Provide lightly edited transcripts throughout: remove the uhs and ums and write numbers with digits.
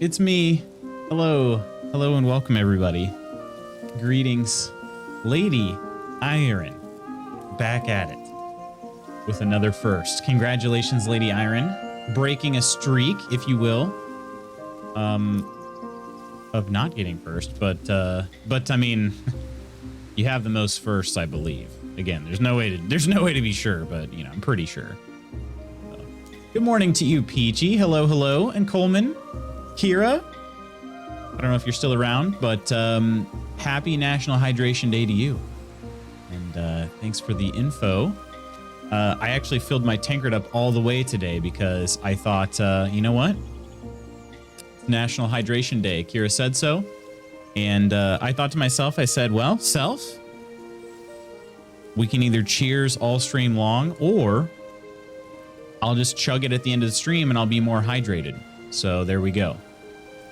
It's me. Hello. Hello and welcome, everybody. Greetings. Lady Iron. Back at it with another first. Congratulations, Lady Iron. Breaking a streak, if you will, of not getting first. But I mean, you have the most firsts, I believe. Again, there's no way to be sure, but you know, I'm pretty sure. So. Good morning to you, Peachy. Hello, hello, and Coleman, Kira. I don't know if you're still around, but happy National Hydration Day to you. And thanks for the info. I actually filled my tankard up all the way today because I thought, you know what? It's National Hydration Day. Kira said so. And I thought to myself, I said, well, self, we can either cheers all stream long, or I'll just chug it at the end of the stream and I'll be more hydrated. So there we go.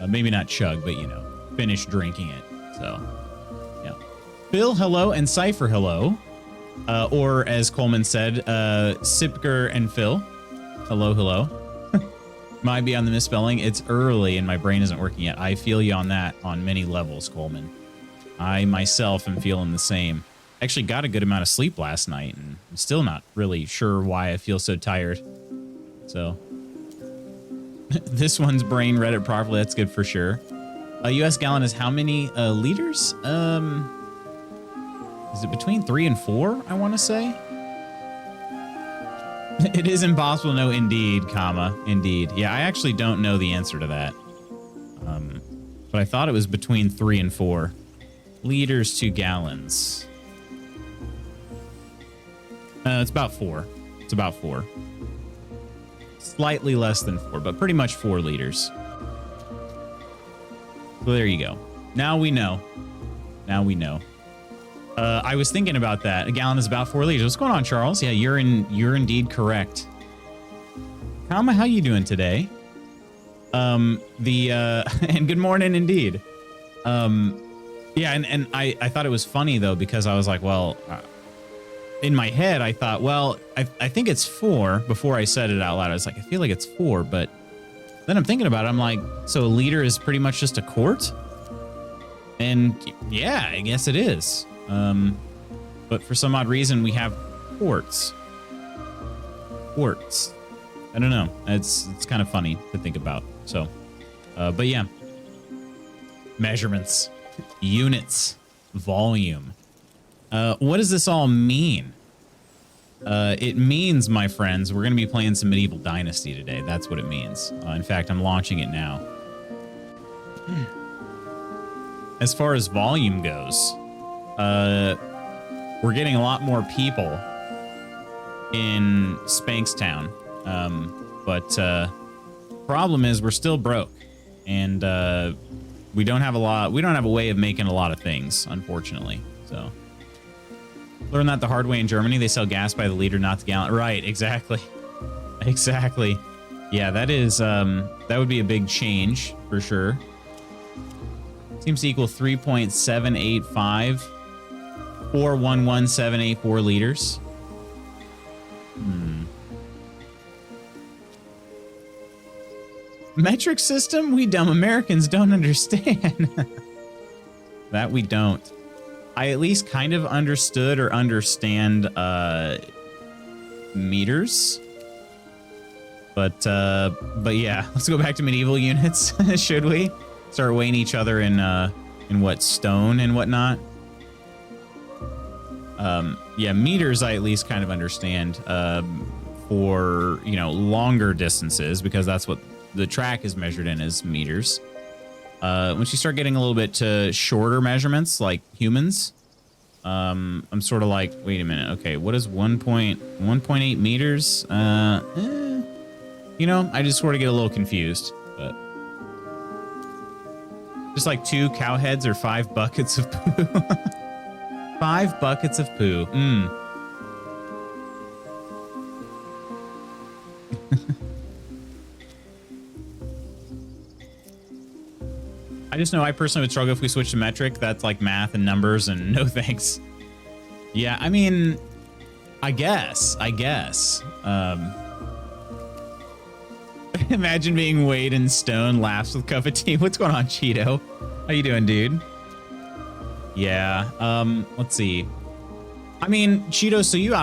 Maybe not chug, but, you know, finish drinking it. So, yeah. Phil, hello, and Cypher, hello. Or, as Coleman said, Sipker and Phil. Hello, hello. Might be on the misspelling. It's early and my brain isn't working yet. I feel you on that on many levels, Coleman. I, myself, am feeling the same. Actually got a good amount of sleep last night, and I'm still not really sure why I feel so tired. So... this one's brain read it properly. That's good for sure. A U.S. gallon is how many liters? Is it between 3 and 4? I want to say. It is impossible to know. Indeed, comma. Indeed. Yeah, I actually don't know the answer to that. But I thought it was between 3 and 4 liters to gallons. It's about 4. It's about 4. Slightly less than 4, but pretty much 4 liters. So there you go. Now we know. Now we know. I was thinking about that. A gallon is about 4 liters. What's going on, Charles? Yeah, you're indeed correct. Kama, how you doing today? And good morning indeed. Yeah, and I thought it was funny though, because I was like, well, in my head, I thought, well, I think it's 4 before I said it out loud. I was like, I feel like it's 4, but then I'm thinking about it. I'm like, so a liter is pretty much just a quart? And yeah, I guess it is. But for some odd reason, we have quarts. Quarts. I don't know. It's kind of funny to think about. So, but yeah. Measurements. Units. Volume. What does this all mean? It means, my friends, we're going to be playing some medieval Dynasty today. That's what it means. In fact, I'm launching it now. As far as volume goes, we're getting a lot more people in Spankstown. But problem is we're still broke, and we don't have a way of making a lot of things, unfortunately. So learn that the hard way in Germany. They sell gas by the liter, not the gallon. Right, exactly. Exactly. Yeah, that is that would be a big change for sure. Seems to equal 3.785 411,784 liters. Metric system? We dumb Americans don't understand. That we don't. I at least kind of understood or understand meters. But yeah, let's go back to medieval units, should we? Start weighing each other in what, stone and whatnot. Yeah, meters I at least kind of understand for, you know, longer distances, because that's what the track is measured in, as meters. Once you start getting a little bit to shorter measurements, like humans, I'm sort of like, wait a minute, okay, what is 1.8 meters? You know, I just sort of get a little confused, but just like 2 cow heads or 5 buckets of poo. 5 buckets of poo. I just know I personally would struggle if we switch to metric. That's like math and numbers, and no thanks. Yeah, I mean, I guess. Imagine being weighed in stone, laughs with cup of tea. What's going on, Cheeto? How you doing, dude? Yeah, let's see. I mean, Cheeto, so you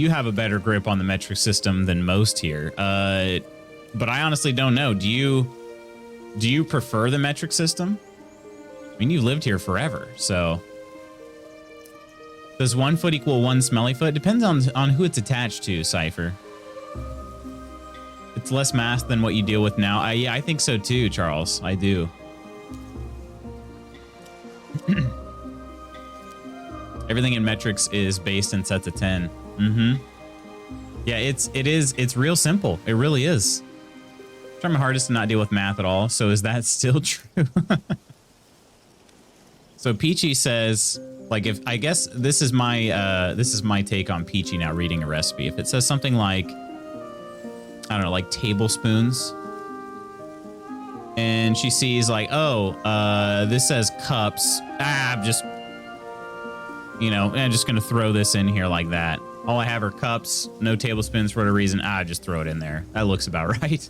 have a better grip on the metric system than most here. But I honestly don't know. Do you prefer the metric system? I mean, you've lived here forever, so. Does 1 foot equal 1 smelly foot? Depends on who it's attached to, Cypher. It's less mass than what you deal with now. Yeah, I think so too, Charles. I do. Everything in metrics is based in sets of 10. Mm-hmm. Yeah, it's real simple. It really is. I'm trying my hardest to not deal with math at all. So is that still true? So Peachy says, like, if I guess this is my take on Peachy now reading a recipe. If it says something like, I don't know, like tablespoons, and she sees like, oh, this says cups. I'm just, I'm just gonna throw this in here like that. All I have are cups, no tablespoons for whatever reason. Just throw it in there. That looks about right.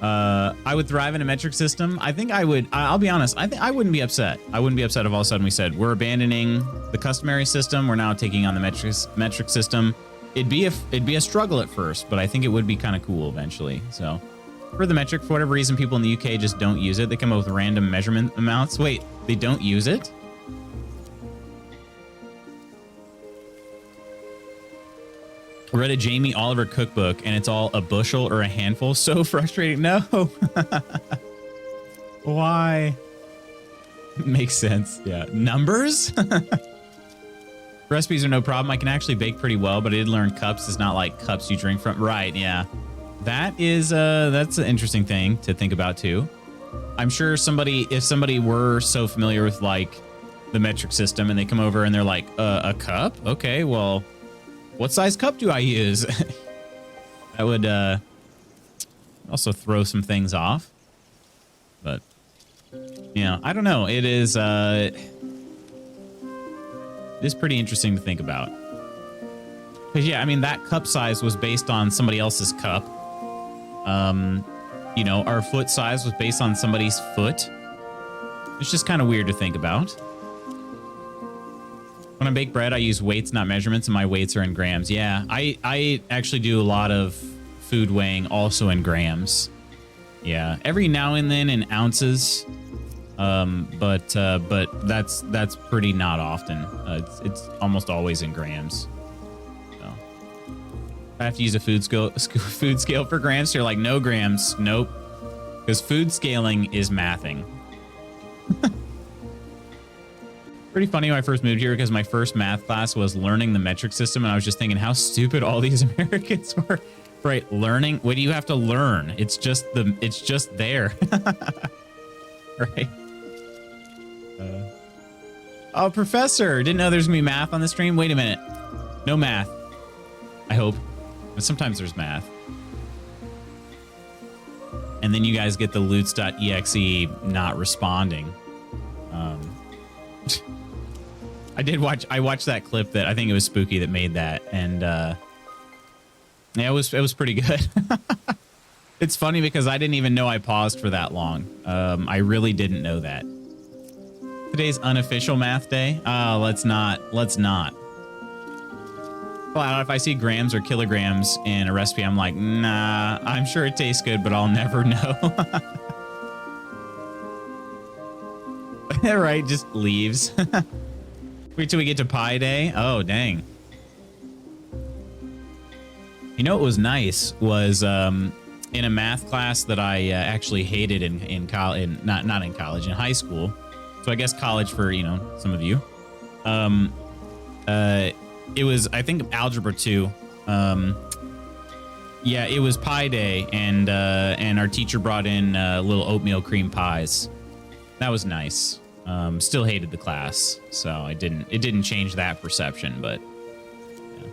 I would thrive in a metric system. I think I would. I'll be honest. I think I wouldn't be upset. I wouldn't be upset if all of a sudden we said we're abandoning the customary system. We're now taking on the metric system. It'd be a struggle at first, but I think it would be kind of cool eventually. So, for the metric, for whatever reason, people in the UK just don't use it. They come up with random measurement amounts. Wait, they don't use it? I read a Jamie Oliver cookbook, and it's all a bushel or a handful. So frustrating. No. Why? Makes sense. Yeah. Numbers? Recipes are no problem. I can actually bake pretty well, but I did learn cups is not like cups you drink from. Right, yeah. That is, that's an interesting thing to think about too. I'm sure if somebody were so familiar with like the metric system and they come over and they're like, a cup? Okay, well, what size cup do I use? That would also throw some things off. But, yeah, I don't know. It is pretty interesting to think about. Because, yeah, I mean, that cup size was based on somebody else's cup. Our foot size was based on somebody's foot. It's just kind of weird to think about. When I bake bread, I use weights, not measurements, and my weights are in grams. Yeah, I actually do a lot of food weighing also in grams. Yeah, every now and then in ounces, but that's pretty not often. It's almost always in grams. So I have to use a food scale for grams. So you're like, no grams, nope, because food scaling is mathing. Pretty funny when I first moved here because my first math class was learning the metric system, and I was just thinking how stupid all these Americans were. Right, learning? What do you have to learn? It's just there. Right. Oh, professor, didn't know there's gonna be math on the stream. Wait a minute, no math. I hope. But sometimes there's math. And then you guys get the loots.exe not responding. I watched that clip that I think it was Spooky that made that, and yeah, it was pretty good. It's funny because I didn't even know I paused for that long. I really didn't know that. Today's unofficial math day. Oh, let's not. Well, if I see grams or kilograms in a recipe, I'm like, nah, I'm sure it tastes good, but I'll never know. Right, just leaves. Wait till we get to Pi Day. Oh, dang. You know what was nice was in a math class that I actually hated in college, not in college, in high school. So I guess college for, some of you. It was, I think, Algebra 2. Yeah, it was Pi Day, and our teacher brought in little oatmeal cream pies. That was nice. Still hated the class, so it didn't change that perception, but yeah.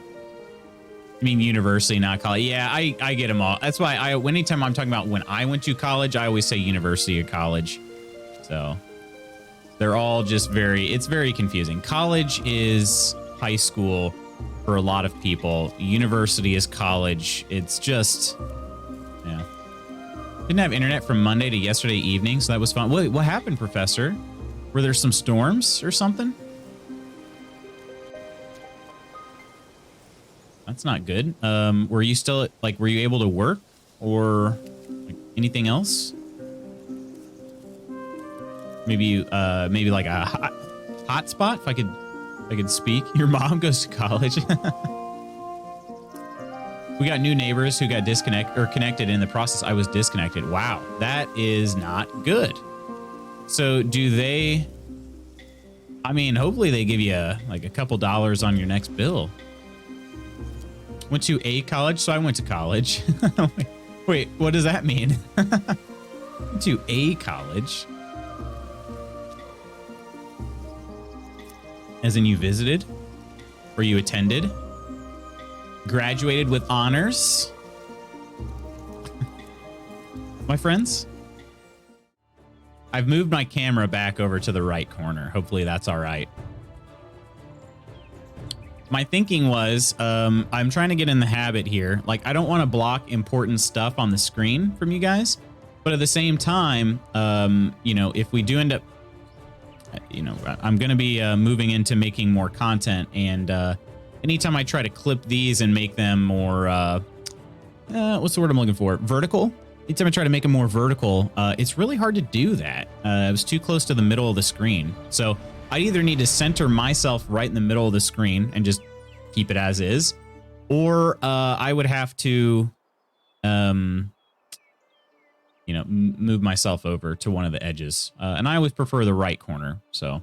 I mean, university, not college. Yeah, I get them all. That's why anytime I'm talking about when I went to college, I always say university or college. So they're all just it's very confusing. College is high school. for a lot of people. University is college. It's just, yeah. Didn't have internet from Monday to yesterday evening, so that was fun. What happened, Professor? Were there some storms or something? That's not good. Were you still, like, were you able to work or like, anything else? Maybe like a hotspot, if I could speak. Your mom goes to college. We got new neighbors who got connected in the process. I was disconnected. Wow, that is not good. So do they, I mean, hopefully they give you like a couple dollars on your next bill. Went to a college, so I went to college. Wait, what does that mean? Went to a college. As in you visited? Or you attended? Graduated with honors? My friends? I've moved my camera back over to the right corner. Hopefully that's all right. My thinking was, I'm trying to get in the habit here. Like, I don't want to block important stuff on the screen from you guys. But at the same time, you know, if we do end up, you know, I'm going to be moving into making more content. And anytime I try to clip these and make them more, what's the word I'm looking for? Vertical? Anytime I try to make them more vertical, it's really hard to do that. It was too close to the middle of the screen. So I either need to center myself right in the middle of the screen and just keep it as is, or I would have to, you know, move myself over to one of the edges. And I always prefer the right corner. So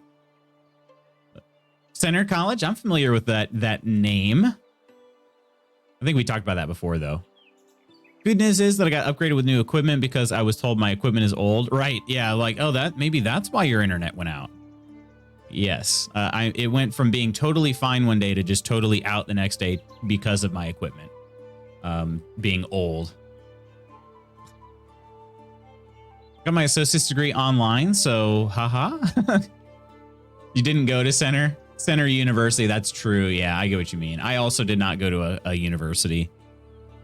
Center College, I'm familiar with that name. I think we talked about that before, though. Good news is that I got upgraded with new equipment because I was told my equipment is old. Right? Yeah, like, oh, maybe that's why your internet went out. Yes, it went from being totally fine one day to just totally out the next day because of my equipment being old. Got my associate's degree online, so haha. You didn't go to Center University. That's true. Yeah, I get what you mean. I also did not go to a university.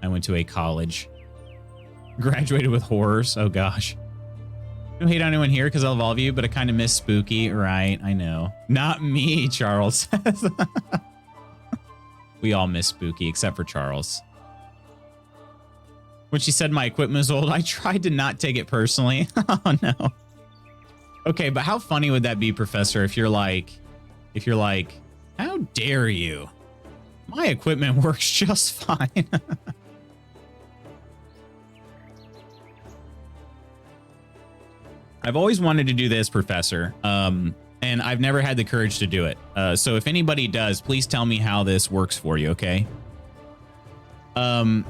I went to a college. Graduated with horrors. Oh gosh. Don't hate on anyone here because I love all of you, but I kind of miss Spooky. Right, I know. Not me, Charles says. We all miss Spooky, except for Charles. When she said my equipment was old, I tried to not take it personally. Oh, no. Okay, but how funny would that be, Professor, if you're like, how dare you? My equipment works just fine. I've always wanted to do this, Professor, and I've never had the courage to do it. So if anybody does, please tell me how this works for you, okay? So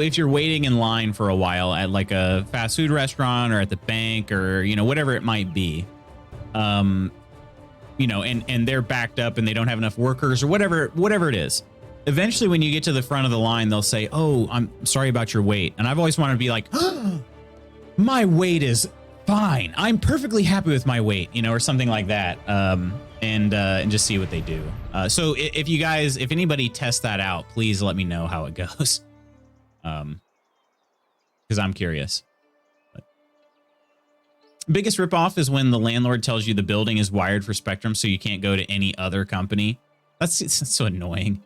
if you're waiting in line for a while at like a fast food restaurant or at the bank or, you know, whatever it might be, you know, and they're backed up and they don't have enough workers or whatever it is. Eventually, when you get to the front of the line, they'll say, "Oh, I'm sorry about your wait." And I've always wanted to be like, my weight is fine. I'm perfectly happy with my weight, you know, or something like that. And just see what they do. So if anybody tests that out, please let me know how it goes. Because I'm curious. But biggest ripoff is when the landlord tells you the building is wired for Spectrum, so you can't go to any other company. That's so annoying.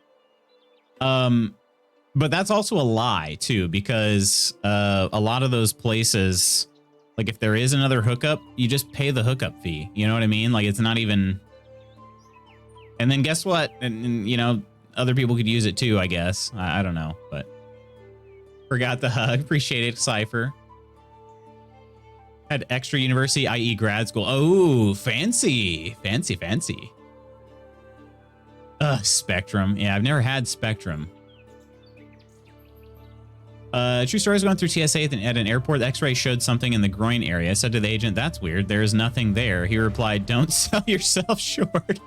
But that's also a lie too, because a lot of those places, like if there is another hookup, you just pay the hookup fee. You know what I mean? Like it's not even. And then guess what? And you know, other people could use it too, I guess. I don't know, but forgot the hug. Appreciate it, Cypher. Had extra university, i.e. grad school. Oh, fancy. Spectrum. Yeah, I've never had Spectrum. True story, I was going through TSA at an airport. The x-ray showed something in the groin area. I said to the agent, "That's weird. There is nothing there." He replied, "Don't sell yourself short."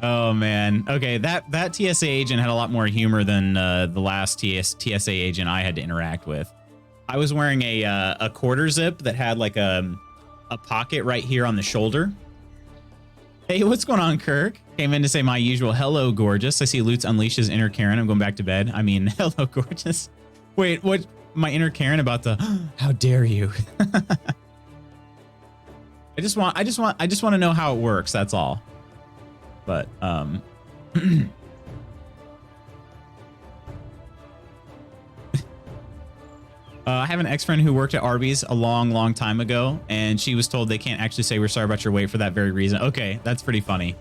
Oh, man. Okay, that TSA agent had a lot more humor than the last TSA agent I had to interact with. I was wearing a quarter zip that had like a pocket right here on the shoulder. Hey, what's going on, Kirk? Came in to say my usual hello, gorgeous. I see Lutz unleashes inner Karen. I'm going back to bed. I mean, hello, gorgeous. Wait, what? My inner Karen about the? How dare you? I just want to know how it works. That's all. But I have an ex-friend who worked at Arby's a long time ago, and she was told they can't actually say we're sorry about your wait for that very reason. Okay, that's pretty funny.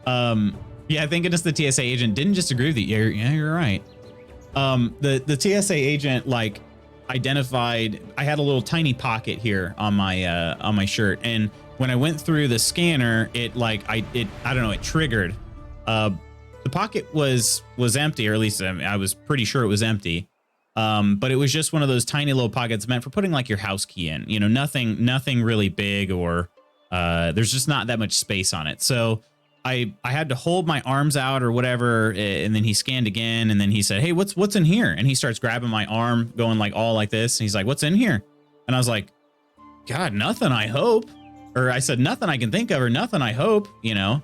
Yeah, thank goodness the TSA agent didn't just agree with you. Yeah, you're right. The TSA agent like identified. I had a little tiny pocket here on my shirt, and when I went through the scanner, it like I don't know, it triggered. The pocket was empty, or at least I was pretty sure it was empty. But it was just one of those tiny little pockets meant for putting like your house key in, you know, nothing really big, or there's just not that much space on it. So I had to hold my arms out or whatever. And then he scanned again. And then he said, hey, what's in here? And he starts grabbing my arm, going like all like this. And he's like, what's in here? And I was like, God, nothing, I hope. Or I said, nothing I can think of, or nothing, I hope, you know.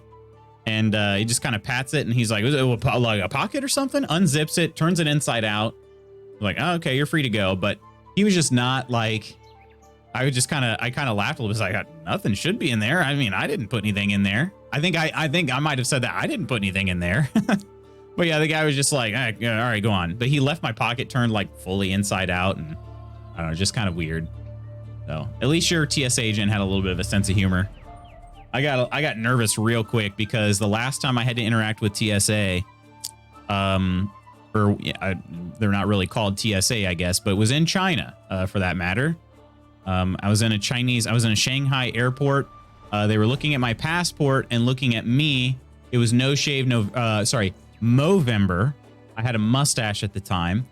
And he just kind of pats it. And he's like, is it like a pocket or something? Unzips it, turns it inside out. Like, oh, okay, you're free to go. But he was just not like, I kind of laughed a little bit. I was like, nothing should be in there. I mean, I didn't put anything in there. I think I might have said that I didn't put anything in there. But yeah, the guy was just like, all right, go on. But he left my pocket turned like fully inside out, and I don't know, just kind of weird. So at least your TSA agent had a little bit of a sense of humor. I got nervous real quick because the last time I had to interact with TSA, they're not really called TSA, I guess, but it was in China, for that matter. I was in a Shanghai airport. They were looking at my passport and looking at me. It was Movember. I had a mustache at the time.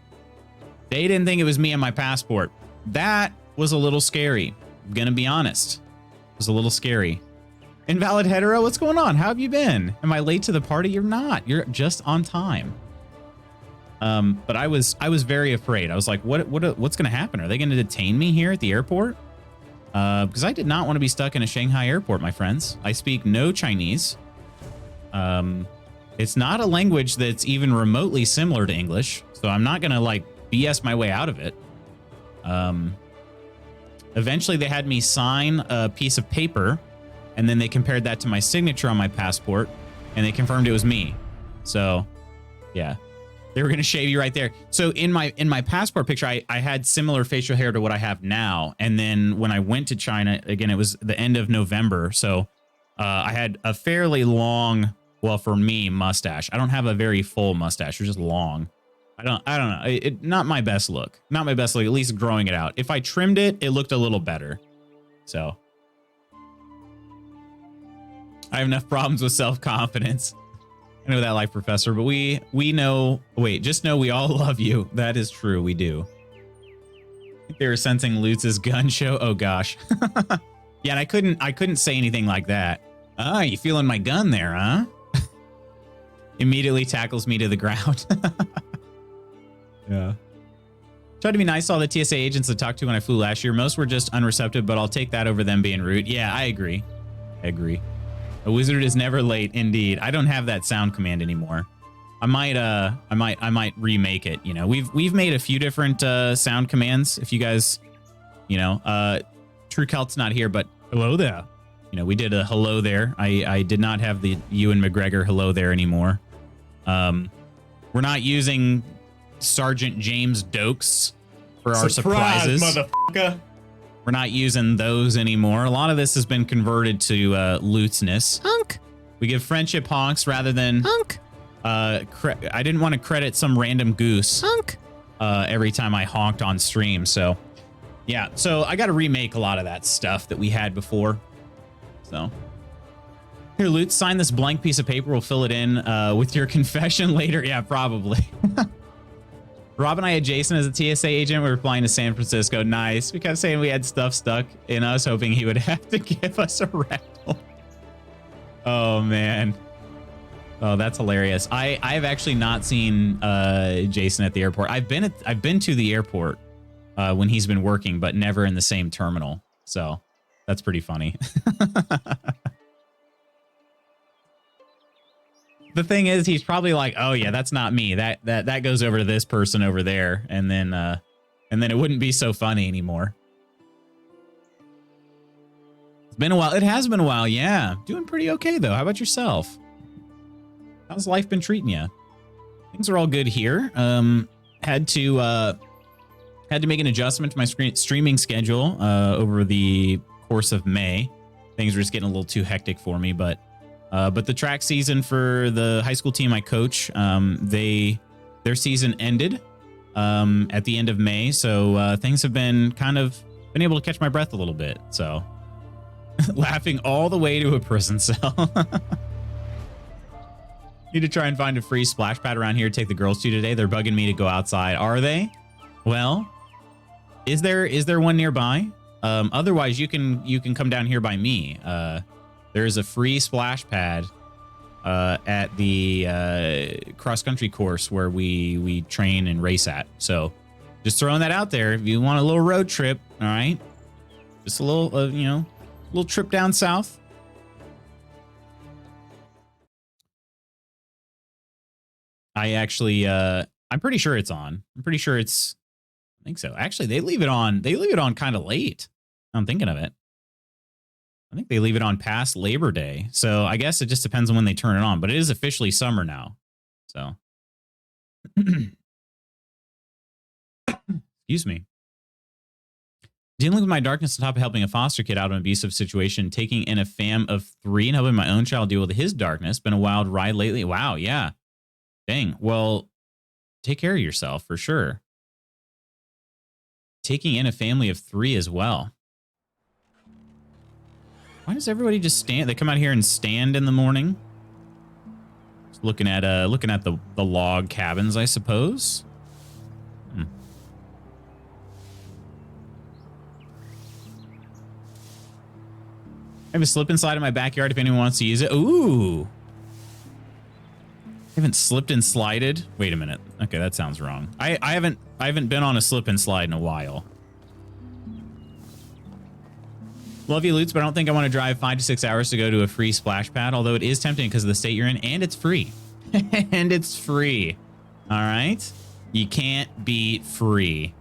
They didn't think it was me and my passport. That was a little scary. I'm gonna be honest. It was a little scary. Invalid hetero, what's going on? How have you been? Am I late to the party? You're not. You're just on time. But I was very afraid. I was like, what's going to happen? Are they going to detain me here at the airport? Because I did not want to be stuck in a Shanghai airport, my friends. I speak no Chinese. It's not a language that's even remotely similar to English, so I'm not going to like BS my way out of it. Eventually they had me sign a piece of paper, and then they compared that to my signature on my passport, and they confirmed it was me. So yeah. They were going to shave you right there. So in my passport picture, I had similar facial hair to what I have now. And then when I went to China, again, it was the end of November. So I had a fairly long, well, for me, mustache. I don't have a very full mustache. It's just long. I don't know. Not my best look. Not my best look, at least growing it out. If I trimmed it, it looked a little better. So I have enough problems with self-confidence. I know that, life professor, but we know, just know we all love you. That is true. We do. I think they were sensing Lutz's gun show. Oh gosh. Yeah. And I couldn't say anything like that. Ah, you feeling my gun there, huh? Immediately tackles me to the ground. Yeah. Tried to be nice to all the TSA agents I talked to when I flew last year. Most were just unreceptive, but I'll take that over them being rude. Yeah, I agree. A wizard is never late, indeed. I don't have that sound command anymore. I might remake it. You know, we've made a few different sound commands. If you guys, you know, True Celt's not here, but hello there. You know, we did a hello there. I did not have the Ewan McGregor hello there anymore. We're not using Sergeant James Dokes for our surprises. Motherfucker. We're not using those anymore. A lot of this has been converted to Lutzness. Hunk. We give friendship honks rather than hunk. I didn't want to credit some random goose hunk every time I honked on stream. So yeah, so I got to remake a lot of that stuff that we had before. So here, Lutz, sign this blank piece of paper. We'll fill it in with your confession later. Yeah, probably. Rob and I had Jason as a TSA agent. We were flying to San Francisco. Nice. We kept saying we had stuff stuck in us, hoping he would have to give us a rental. Oh, man. Oh, that's hilarious. I've actually not seen Jason at the airport. I've been to the airport when he's been working, but never in the same terminal. So that's pretty funny. The thing is, he's probably like, oh yeah, that's not me. That goes over to this person over there, and then it wouldn't be so funny anymore. It's been a while. It has been a while, yeah. Doing pretty okay though. How about yourself? How's life been treating you? Things are all good here. Had to make an adjustment to my streaming schedule over the course of May. Things were just getting a little too hectic for me, but the track season for the high school team I coach, their season ended at the end of May, so things have been able to catch my breath a little bit. So laughing all the way to a prison cell. Need to try and find a free splash pad around here to take the girls to today. They're bugging me to go outside. Are they? Well, is there one nearby? Otherwise, you can come down here by me. There's a free splash pad at the cross-country course where we train and race at. So just throwing that out there. If you want a little road trip, all right? Just a little, little trip down south. I actually, I'm pretty sure it's on. I'm pretty sure I think so. Actually, they leave it on kind of late. I'm thinking of it. I think they leave it on past Labor Day. So I guess it just depends on when they turn it on, but it is officially summer now. So, excuse me. Dealing with my darkness on top of helping a foster kid out of an abusive situation, taking in a fam of 3 and helping my own child deal with his darkness. Been a wild ride lately. Wow. Yeah. Dang. Well, take care of yourself for sure. Taking in a family of 3 as well. Why does everybody just stand? They come out here and stand in the morning. Just looking at the log cabins, I suppose. I have a slip and slide in my backyard if anyone wants to use it. Ooh. I haven't slipped and slided. Wait a minute. Okay, that sounds wrong. I haven't been on a slip and slide in a while. Love you, Lutz, but I don't think I want to drive 5 to 6 hours to go to a free splash pad, although it is tempting because of the state you're in, and it's free. And it's free. All right? You can't beat free.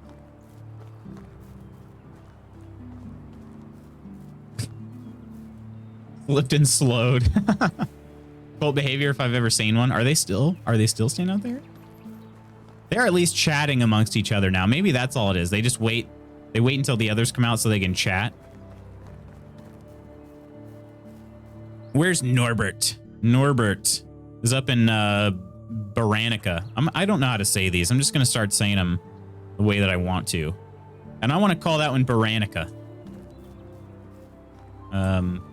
Flipped and slowed. Cult behavior if I've ever seen one. Are they still staying out there? They're at least chatting amongst each other now. Maybe that's all it is. They just wait. They wait until the others come out so they can chat. Where's Norbert? Norbert is up in Baranica. I don't know how to say these. I'm just going to start saying them the way that I want to. And I want to call that one Baranica.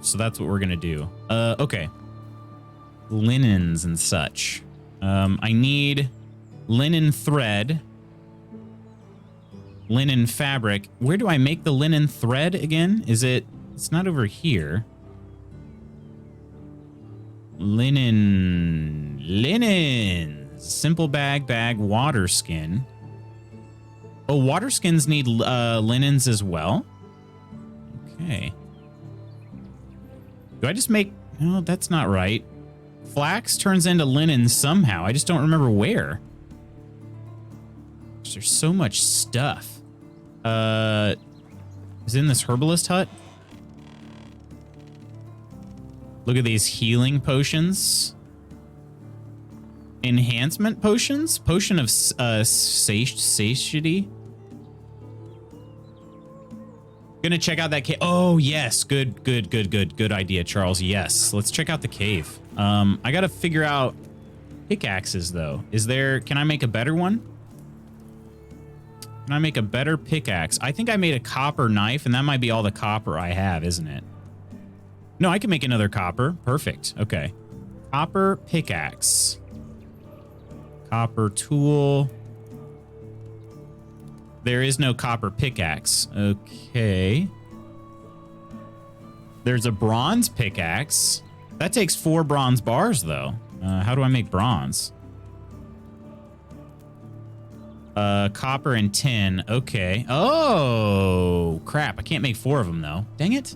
So that's what we're going to do. Okay. Linens and such. I need linen thread, linen fabric. Where do I make the linen thread again? It's not over here. Linen, simple bag, water skin. Oh, water skins need linens as well. Okay. Do I just make, no, that's not right. Flax turns into linen somehow. I just don't remember where. There's so much stuff. Is it in this herbalist hut? Look at these healing potions. Enhancement potions? Potion of satiety. Gonna check out that cave. Oh, yes. Good idea, Charles. Yes. Let's check out the cave. I gotta figure out pickaxes, though. Can I make a better one? Can I make a better pickaxe? I think I made a copper knife, and that might be all the copper I have, isn't it? No, I can make another copper. Perfect. Okay. Copper pickaxe. Copper tool. There is no copper pickaxe. Okay. There's a bronze pickaxe. That takes 4 bronze bars, though. How do I make bronze? Copper and tin. Okay. Oh, crap. I can't make 4 of them, though. Dang it.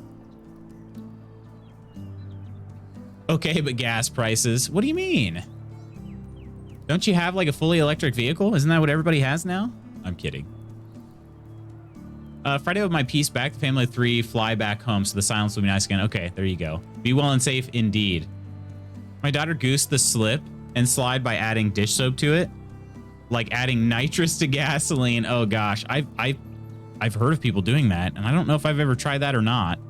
Okay, but gas prices. What do you mean? Don't you have like a fully electric vehicle? Isn't that what everybody has now? I'm kidding. Friday with my piece back, the family of 3 fly back home, so the silence will be nice again. Okay, there you go. Be well and safe indeed. My daughter goosed the slip and slide by adding dish soap to it. Like adding nitrous to gasoline. Oh gosh, I've heard of people doing that, and I don't know if I've ever tried that or not.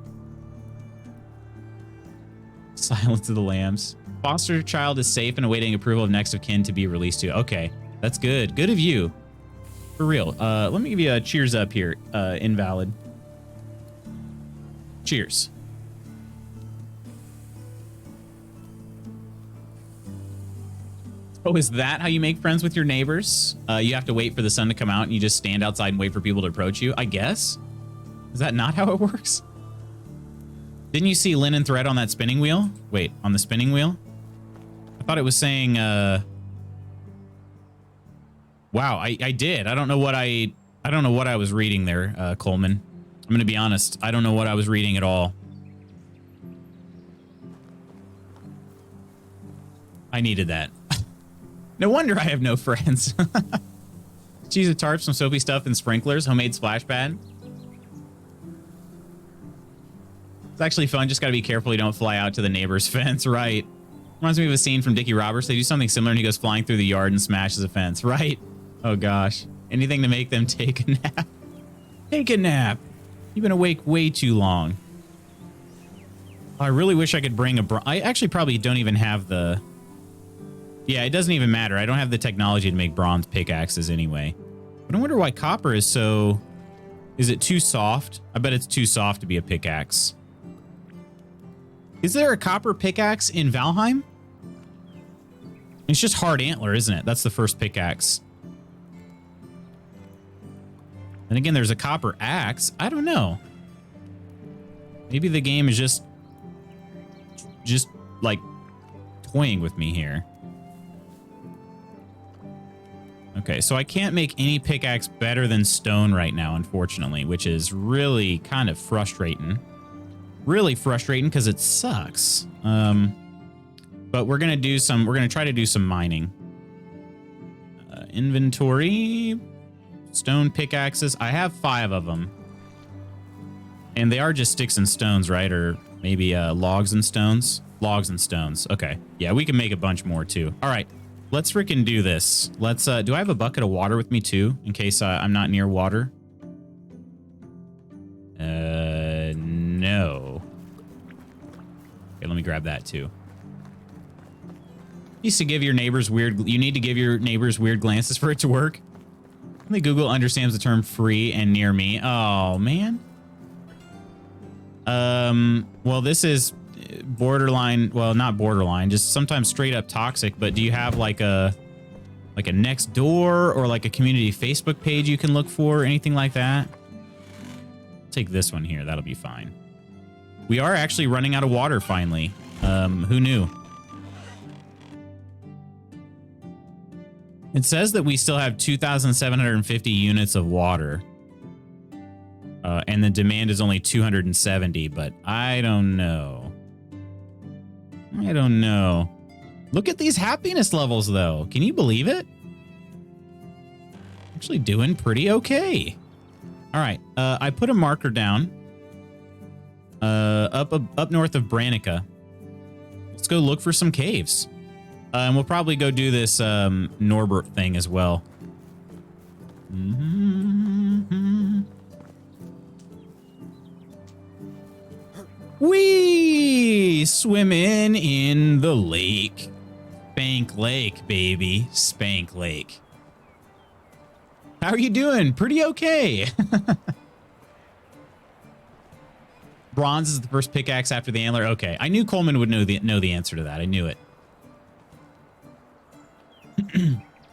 Silence of the Lambs. Foster child is safe and awaiting approval of next of kin to be released to. Okay, that's good. Good of you. For real. Let me give you a cheers up here, invalid. Cheers. Oh, is that how you make friends with your neighbors? You have to wait for the sun to come out and you just stand outside and wait for people to approach you, I guess? Is that not how it works? Didn't you see linen thread on that spinning wheel? Wait, on the spinning wheel? I thought it was saying, wow, I did. I don't know what I was reading there, Coleman. I'm gonna be honest. I don't know what I was reading at all. I needed that. No wonder I have no friends. Cheese of tarp, some soapy stuff, and sprinklers. Homemade splash pad. It's actually fun. Just got to be careful you don't fly out to the neighbor's fence, right? Reminds me of a scene from Dickie Roberts. They do something similar and he goes flying through the yard and smashes a fence, right? Oh gosh. Anything to make them take a nap. Take a nap. You've been awake way too long. I really wish I could bring a... I actually probably don't even have the... Yeah, it doesn't even matter. I don't have the technology to make bronze pickaxes anyway. But I wonder why copper is so... Is it too soft? I bet it's too soft to be a pickaxe. Is there a copper pickaxe in Valheim? It's just hard antler, isn't it? That's the first pickaxe. And again, there's a copper axe. I don't know. Maybe the game is just like toying with me here. Okay, so I can't make any pickaxe better than stone right now, unfortunately, which is really kind of frustrating. Really frustrating because it sucks. But we're gonna try to do some mining. Inventory, stone pickaxes. I have 5 of them, and they are just sticks and stones, right? Or maybe logs and stones. Logs and stones. Okay, yeah, we can make a bunch more too. All right. Let's freaking do this. Let's, do I have a bucket of water with me too, in case I'm not near water? No. Okay, let me grab that too. You need to give your neighbors weird glances for it to work. I think Google understands the term free and near me. Oh, man. Well, this is borderline, well, not borderline, just sometimes straight up toxic, but do you have like a next door or like a community Facebook page you can look for, anything like that? Take this one here, that'll be fine. We are actually running out of water finally. Who knew? It says that we still have 2,750 units of water. And the demand is only 270, but I don't know. I don't know. Look at these happiness levels, though. Can you believe it? Actually doing pretty okay. All right, I put a marker down up north of Branica. Let's go look for some caves. And we'll probably go do this Norbert thing as well. Whee! Swimming in the lake. Spank Lake, baby. Spank Lake. How are you doing? Pretty okay. Bronze is the first pickaxe after the antler. Okay, I knew Coleman would know the answer to that. I knew it.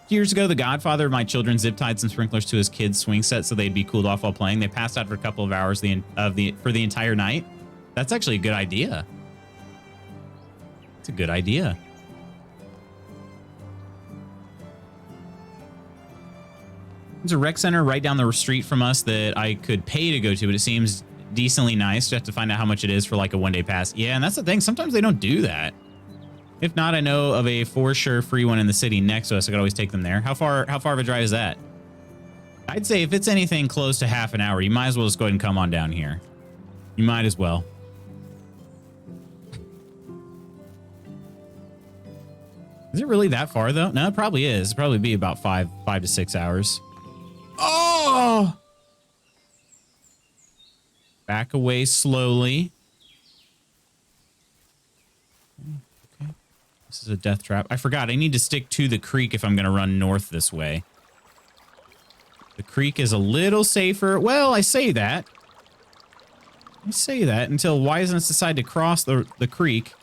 Years ago, the godfather of my children zip-tied some sprinklers to his kids' swing set so they'd be cooled off while playing. They passed out for a couple of hours for the entire night. That's actually a good idea. It's a good idea. There's a rec center right down the street from us that I could pay to go to, but it seems decently nice. You have to find out how much it is for like a one-day pass. Yeah, and that's the thing. Sometimes they don't do that. If not, I know of a for sure free one in the city next to us. I could always take them there. How far of a drive is that? I'd say if it's anything close to half an hour, you might as well just go ahead and come on down here. You might as well. Is it really that far, though? No, it probably is. It'd probably be about 5 to 6 hours. Oh! Back away slowly. Okay. This is a death trap. I forgot. I need to stick to the creek if I'm going to run north this way. The creek is a little safer. Well, I say that. I say that until Wisens decide to cross the creek.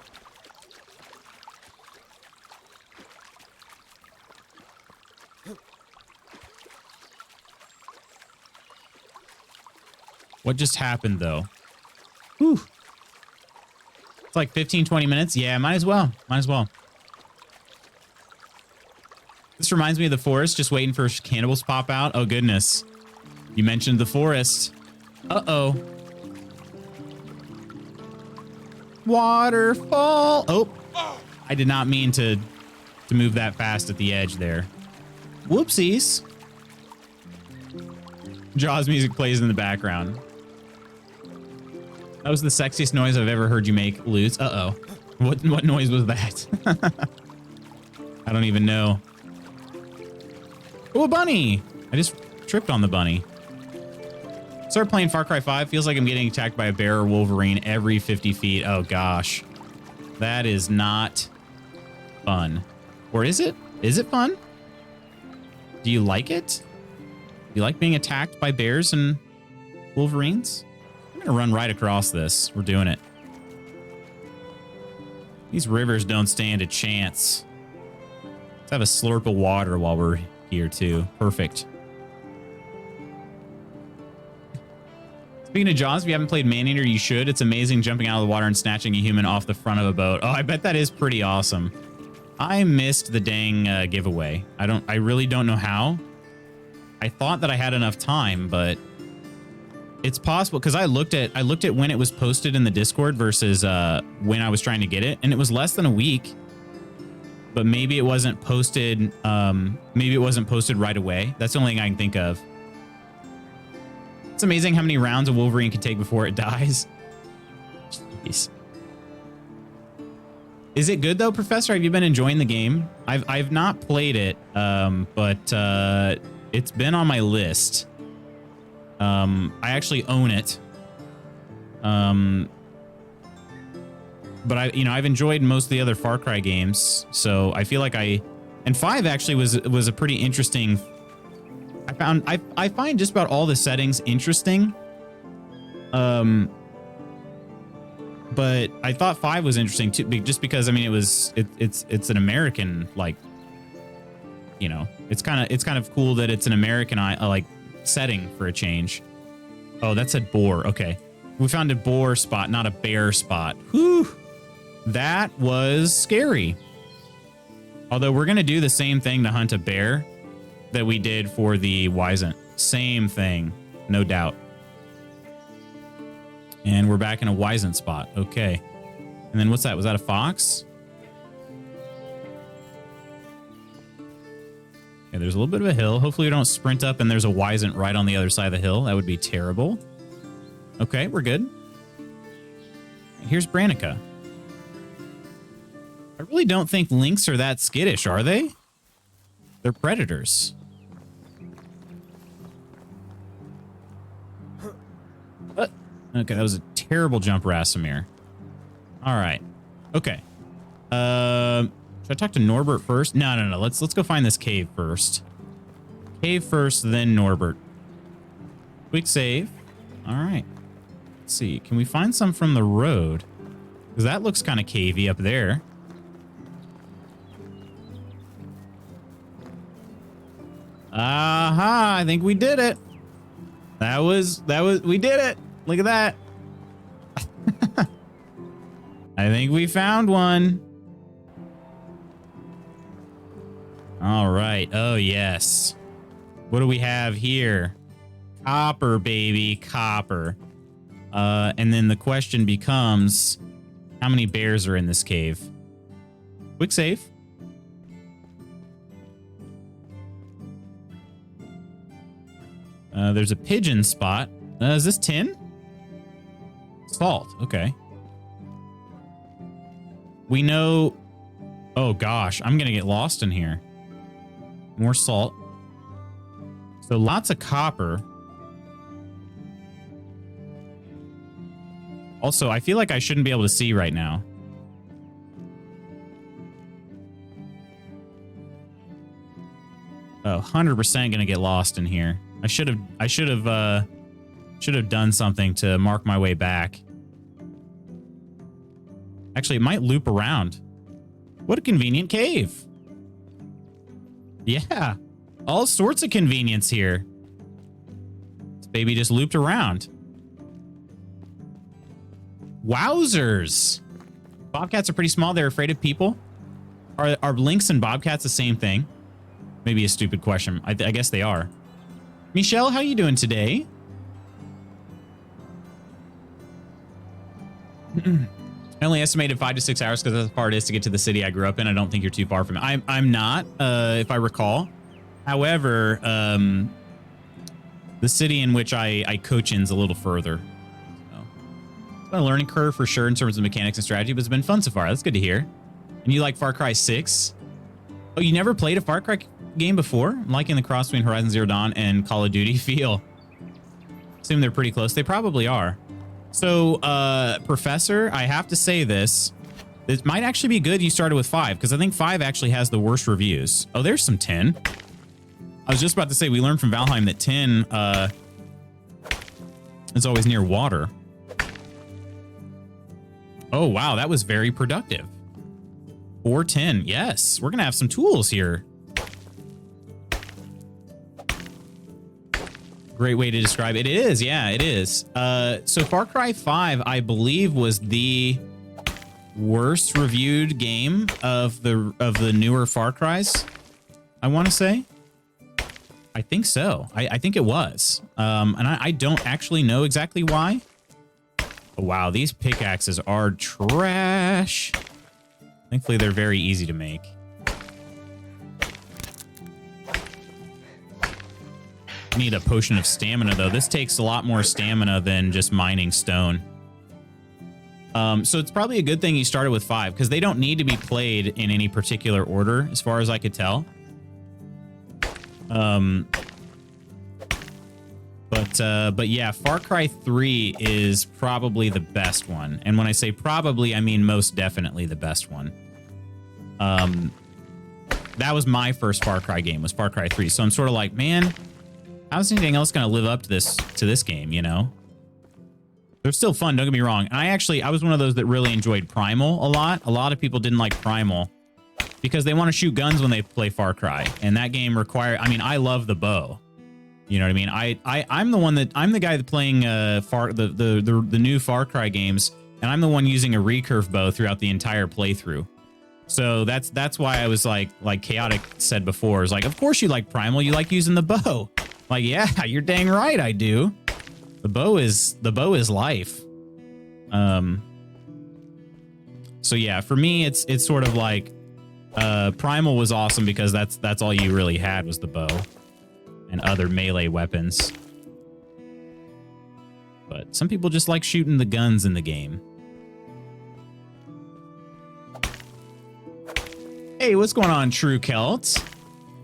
What just happened, though? Whew. It's like 15, 20 minutes. Yeah, might as well. Might as well. This reminds me of the forest, just waiting for cannibals to pop out. Oh, goodness. You mentioned the forest. Uh-oh. Waterfall. Oh, I did not mean to move that fast at the edge there. Whoopsies. Jaws music plays in the background. That was the sexiest noise I've ever heard you make, Lutz. Uh-oh. What noise was that? I don't even know. Oh, a bunny! I just tripped on the bunny. Started playing Far Cry 5. Feels like I'm getting attacked by a bear or Wolverine every 50 feet. Oh, gosh. That is not fun. Or is it? Is it fun? Do you like it? Do you like being attacked by bears and Wolverines? I'm going to run right across this. We're doing it. These rivers don't stand a chance. Let's have a slurp of water while we're here, too. Perfect. Speaking of Jaws, if you haven't played Maneater, you should. It's amazing jumping out of the water and snatching a human off the front of a boat. Oh, I bet that is pretty awesome. I missed the dang giveaway. I really don't know how. I thought that I had enough time, but it's possible because I looked at when it was posted in the Discord versus when I was trying to get it, and it was less than a week. But maybe it wasn't posted. Maybe it wasn't posted right away. That's the only thing I can think of. It's amazing how many rounds a Wolverine can take before it dies. Jeez. Is it good though, Professor? Have you been enjoying the game? I've not played it, but it's been on my list. I actually own it. But I've enjoyed most of the other Far Cry games, so I feel like and 5 actually was a pretty interesting. I find just about all the settings interesting. But I thought 5 was interesting too, just because I mean it's an American, like, it's kind of cool that it's an American like setting for a change. Oh, that said boar. Okay, we found a boar spot, not a bear spot. Whew, that was scary. Although we're gonna do the same thing to hunt a bear that we did for the Wisent. Same thing, no doubt. And we're back in a Wisent spot. Okay. And then what's that? Was that a fox? Okay, there's a little bit of a hill. Hopefully we don't sprint up and there's a Wisent right on the other side of the hill. That would be terrible. Okay, we're good. Here's Branica. I really don't think lynx are that skittish, are they? They're predators. Okay, that was a terrible jump, Rasamir. All right. Okay. Should I talk to Norbert first? No. Let's go find this cave first. Cave first, then Norbert. Quick save. All right. Let's see. Can we find some from the road? Because that looks kind of cavey up there. Aha! I think we did it. We did it. Look at that. I think we found one. All right. Oh, yes. What do we have here? Copper, baby. Copper. And then the question becomes, how many bears are in this cave? Quick save. There's a pigeon spot. Is this tin? Salt. Okay. We know... Oh, gosh. I'm going to get lost in here. More salt. So lots of copper. Also, I feel like I shouldn't be able to see right now. Oh, 100% going to get lost in here. I should have done something to mark my way back. Actually, it might loop around. What a convenient cave. Yeah, all sorts of convenience here. This baby just looped around. Wowzers. Bobcats are pretty small. They're afraid of people. Are lynx and bobcats the same thing? Maybe a stupid question. I guess they are. Michelle, how you doing today? I only estimated 5 to 6 hours because that's how far it is to get to the city I grew up in. I don't think you're too far from it. I'm not, if I recall. However, the city in which I coach in is a little further. So, it's been a learning curve for sure in terms of mechanics and strategy, but it's been fun so far. That's good to hear. And you like Far Cry 6? Oh, you never played a Far Cry game before? I'm liking the cross between Horizon Zero Dawn and Call of Duty feel. Assume they're pretty close. They probably are. So, Professor, I have to say this. This might actually be good you started with 5, because I think 5 actually has the worst reviews. Oh, there's some tin. I was just about to say, we learned from Valheim that tin is always near water. Oh, wow, that was very productive. 4 tin, yes. We're going to have some tools here. Great way to describe it. It is, yeah, it is. So Far Cry 5, I believe, was the worst reviewed game of the newer Far Cries. I want to say. I think so. I think it was. And I don't actually know exactly why. Oh, wow, these pickaxes are trash. Thankfully, they're very easy to make. Need a potion of stamina, though. This takes a lot more stamina than just mining stone. So it's probably a good thing you started with 5, because they don't need to be played in any particular order, as far as I could tell. But yeah, Far Cry 3 is probably the best one. And when I say probably, I mean most definitely the best one. That was my first Far Cry game, was Far Cry 3. So I'm sort of like, man, how's anything else going to live up to this game, you know? They're still fun, don't get me wrong. And I was one of those that really enjoyed Primal a lot. A lot of people didn't like Primal because they want to shoot guns when they play Far Cry. And that game I mean, I love the bow. You know what I mean? I'm the guy that playing the new Far Cry games, and I'm the one using a recurve bow throughout the entire playthrough. So that's why I was like Chaotic said before, is like, of course you like Primal, you like using the bow. Like, yeah, you're dang right I do. The bow is life. So yeah, for me it's sort of like Primal was awesome because that's all you really had was the bow and other melee weapons. But some people just like shooting the guns in the game. Hey, what's going on, True Celt?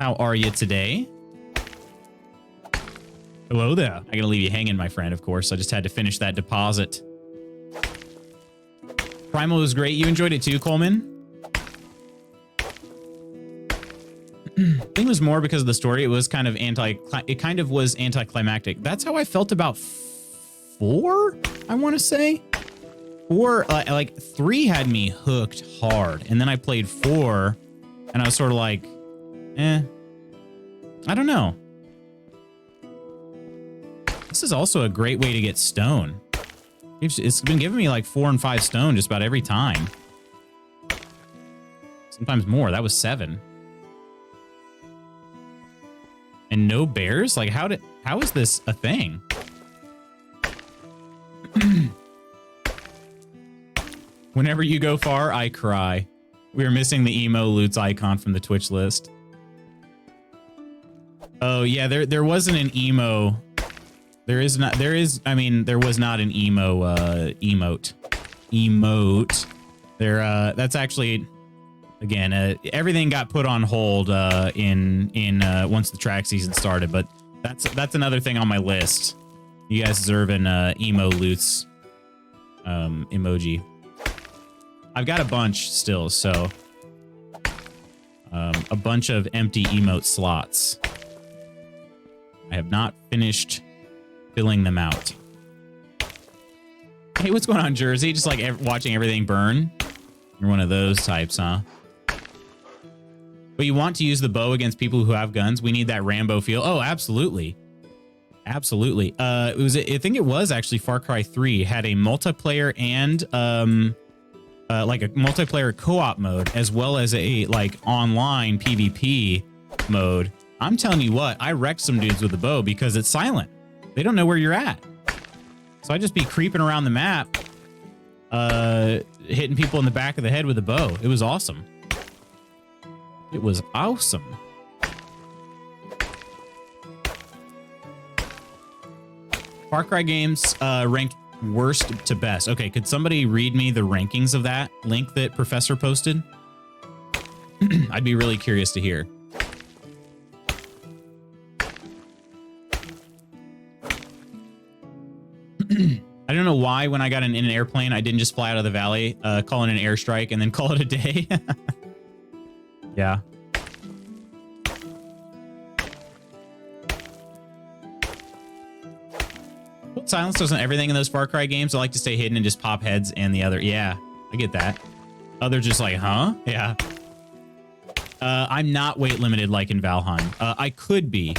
How are you today? Hello there. I'm going to leave you hanging, my friend, of course. I just had to finish that deposit. Primal was great. You enjoyed it too, Coleman? I think it was more because of the story. It was kind of anticlimactic. That's how I felt about 4, I want to say. 4, like 3 had me hooked hard. And then I played 4, and I was sort of like, I don't know. This is also a great way to get stone. It's been giving me like 4 and 5 stone just about every time. Sometimes more. That was 7. And no bears? Like, how is this a thing? Whenever you go far, I cry. We were missing the emo Lutz icon from the Twitch list. Oh yeah, there wasn't an emo. There was not an emo emote. That's actually, again, everything got put on hold in once the track season started, but that's another thing on my list. You guys deserve an emo Lutz emoji. I've got a bunch still, so a bunch of empty emote slots. I have not finished filling them out. Hey, what's going on, Jersey? Just like watching everything burn? You're one of those types, huh? But you want to use the bow against people who have guns? We need that Rambo feel. Oh, absolutely. Absolutely. I think it was actually Far Cry 3 had a multiplayer and like a multiplayer co-op mode, as well as a like online PvP mode. I'm telling you what, I wrecked some dudes with the bow because it's silent. They don't know where you're at. So I just be creeping around the map, hitting people in the back of the head with a bow. It was awesome. It was awesome. Far Cry games ranked worst to best. Okay, could somebody read me the rankings of that link that Professor posted? I'd be really curious to hear. I don't know why when I got in an airplane, I didn't just fly out of the valley, call in an airstrike, and then call it a day. Yeah. Silence doesn't everything in those Far Cry games. I like to stay hidden and just pop heads and the other. Yeah, I get that. They're just like, huh? Yeah. I'm not weight limited like in Valheim. I could be.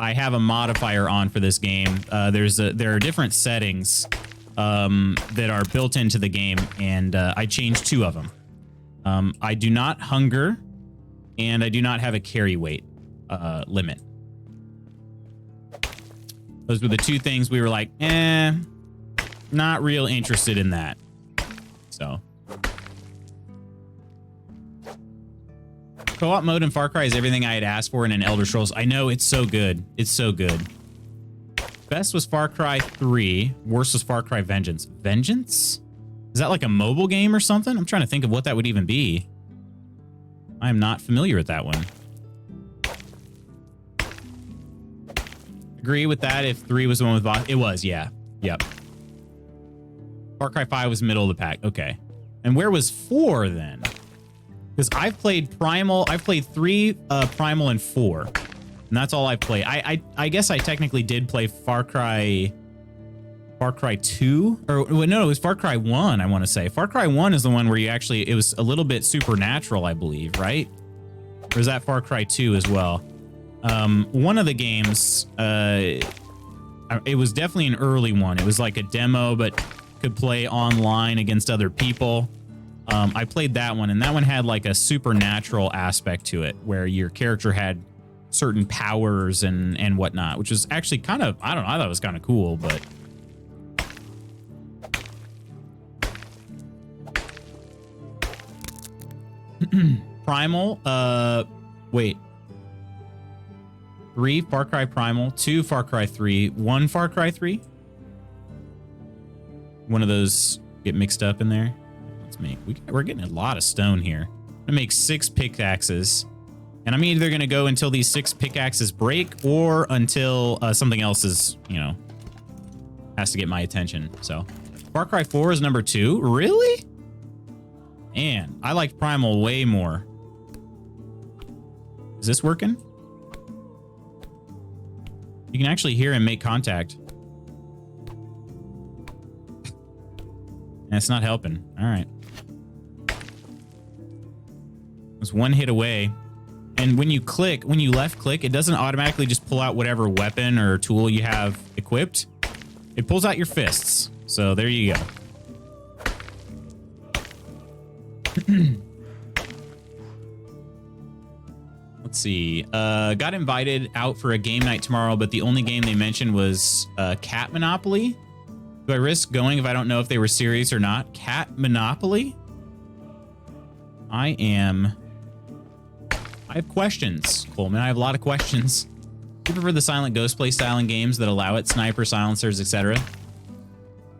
I have a modifier on for this game. There are different settings that are built into the game, and I changed 2 of them. I do not hunger, and I do not have a carry weight limit. Those were the 2 things we were like, not real interested in that. So. Co-op mode in Far Cry is everything I had asked for in an Elder Scrolls. I know, it's so good. It's so good. Best was Far Cry 3. Worst was Far Cry Vengeance. Vengeance? Is that like a mobile game or something? I'm trying to think of what that would even be. I am not familiar with that one. Agree with that if 3 was the one with boss. It was, yeah. Yep. Far Cry 5 was middle of the pack. Okay. And where was 4 then? Because I've played Primal. I've played 3, Primal, and 4. And that's all I've played. I guess I technically did play Far Cry 2? Or no, it was Far Cry 1, I want to say. Far Cry 1 is the one where you actually, it was a little bit supernatural, I believe, right? Or is that Far Cry 2 as well? One of the games, it was definitely an early one. It was like a demo, but could play online against other people. I played that one, and that one had like a supernatural aspect to it, where your character had certain powers and whatnot, which was actually kind of, I don't know, I thought it was kind of cool, but... Primal, wait. 3, Far Cry Primal, 2, Far Cry 3, 1, Far Cry 3? One of those get mixed up in there? Let's make, we're getting a lot of stone here. I'm gonna make 6 pickaxes, and I'm either gonna go until these 6 pickaxes break, or until something else is, you know, has to get my attention. So, Far Cry 4 is number 2? Really? Man, I liked Primal way more. Is this working? You can actually hear him make contact. That's not helping. All right. It's one hit away. And when you click, when you left click, it doesn't automatically just pull out whatever weapon or tool you have equipped. It pulls out your fists. So there you go. Let's see. Got invited out for a game night tomorrow, but the only game they mentioned was Cat Monopoly. Do I risk going if I don't know if they were serious or not? Cat Monopoly? I have questions, Coleman. I have a lot of questions. Do you prefer the silent ghost play style in games that allow it? Sniper, silencers, etc.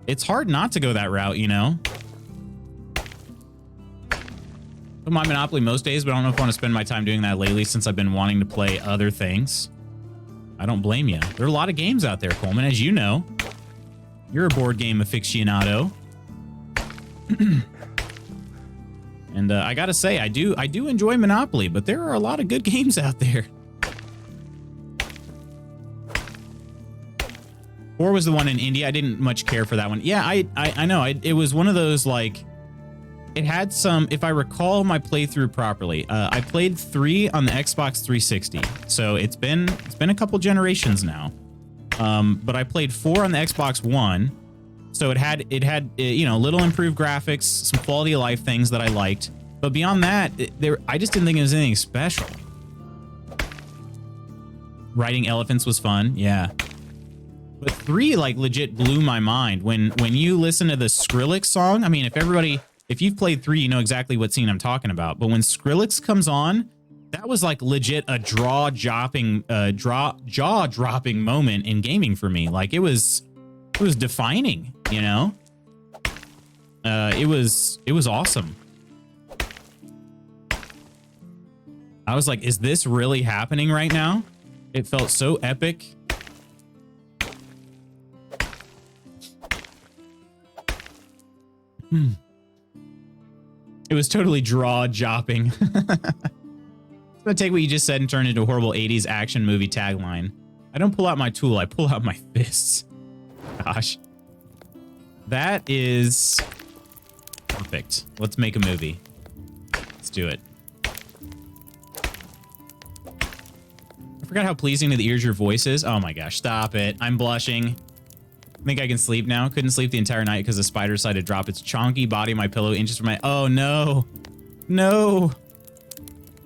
It's hard not to go that route, you know? I my Monopoly most days, but I don't know if I want to spend my time doing that lately since I've been wanting to play other things. I don't blame you. There are a lot of games out there, Coleman, as you know. You're a board game aficionado. And I gotta say, I do enjoy Monopoly, but there are a lot of good games out there. 4 was the one in India. I didn't much care for that one. Yeah, I know. It was one of those, like, it had some, if I recall my playthrough properly, I played 3 on the Xbox 360. So it's been a couple generations now. But I played 4 on the Xbox One. So it had you know, little improved graphics, some quality of life things that I liked. But beyond that, I just didn't think it was anything special. Riding elephants was fun, yeah. But 3 like legit blew my mind. When you listen to the Skrillex song, I mean, if you've played 3, you know exactly what scene I'm talking about. But when Skrillex comes on, that was like legit a jaw-dropping moment in gaming for me. Like it was defining, you know? It was awesome. I was like, is this really happening right now? It felt so epic. It was totally jaw-dropping. I'm gonna take what you just said and turn it into a horrible 80s action movie tagline. I don't pull out my tool, I pull out my fists. Gosh. That is perfect. Let's make a movie. Let's do it. I forgot how pleasing to the ears your voice is. Oh my gosh, stop it. I'm blushing. I think I can sleep now. Couldn't sleep the entire night because the spider decided to drop its chonky body on my pillow inches from my... Oh no. No.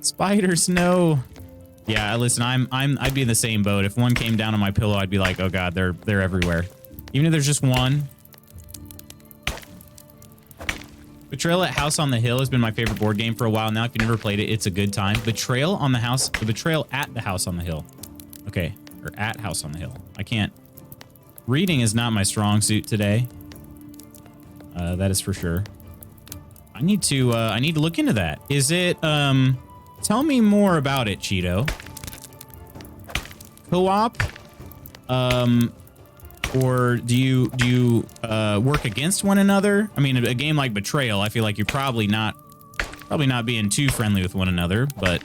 Spiders, no. Yeah, listen, I'd be in the same boat. If one came down on my pillow, I'd be like, oh god, they're everywhere. Even if there's just one. Betrayal at House on the Hill has been my favorite board game for a while now. If you never played it, it's a good time. Betrayal at the House on the Hill. Okay, or at House on the Hill. I can't. Reading is not my strong suit today. That is for sure. I need to look into that. Is it, tell me more about it, Cheeto. Co-op? Or do you work against one another? I mean, a game like Betrayal, I feel like you're probably not being too friendly with one another, but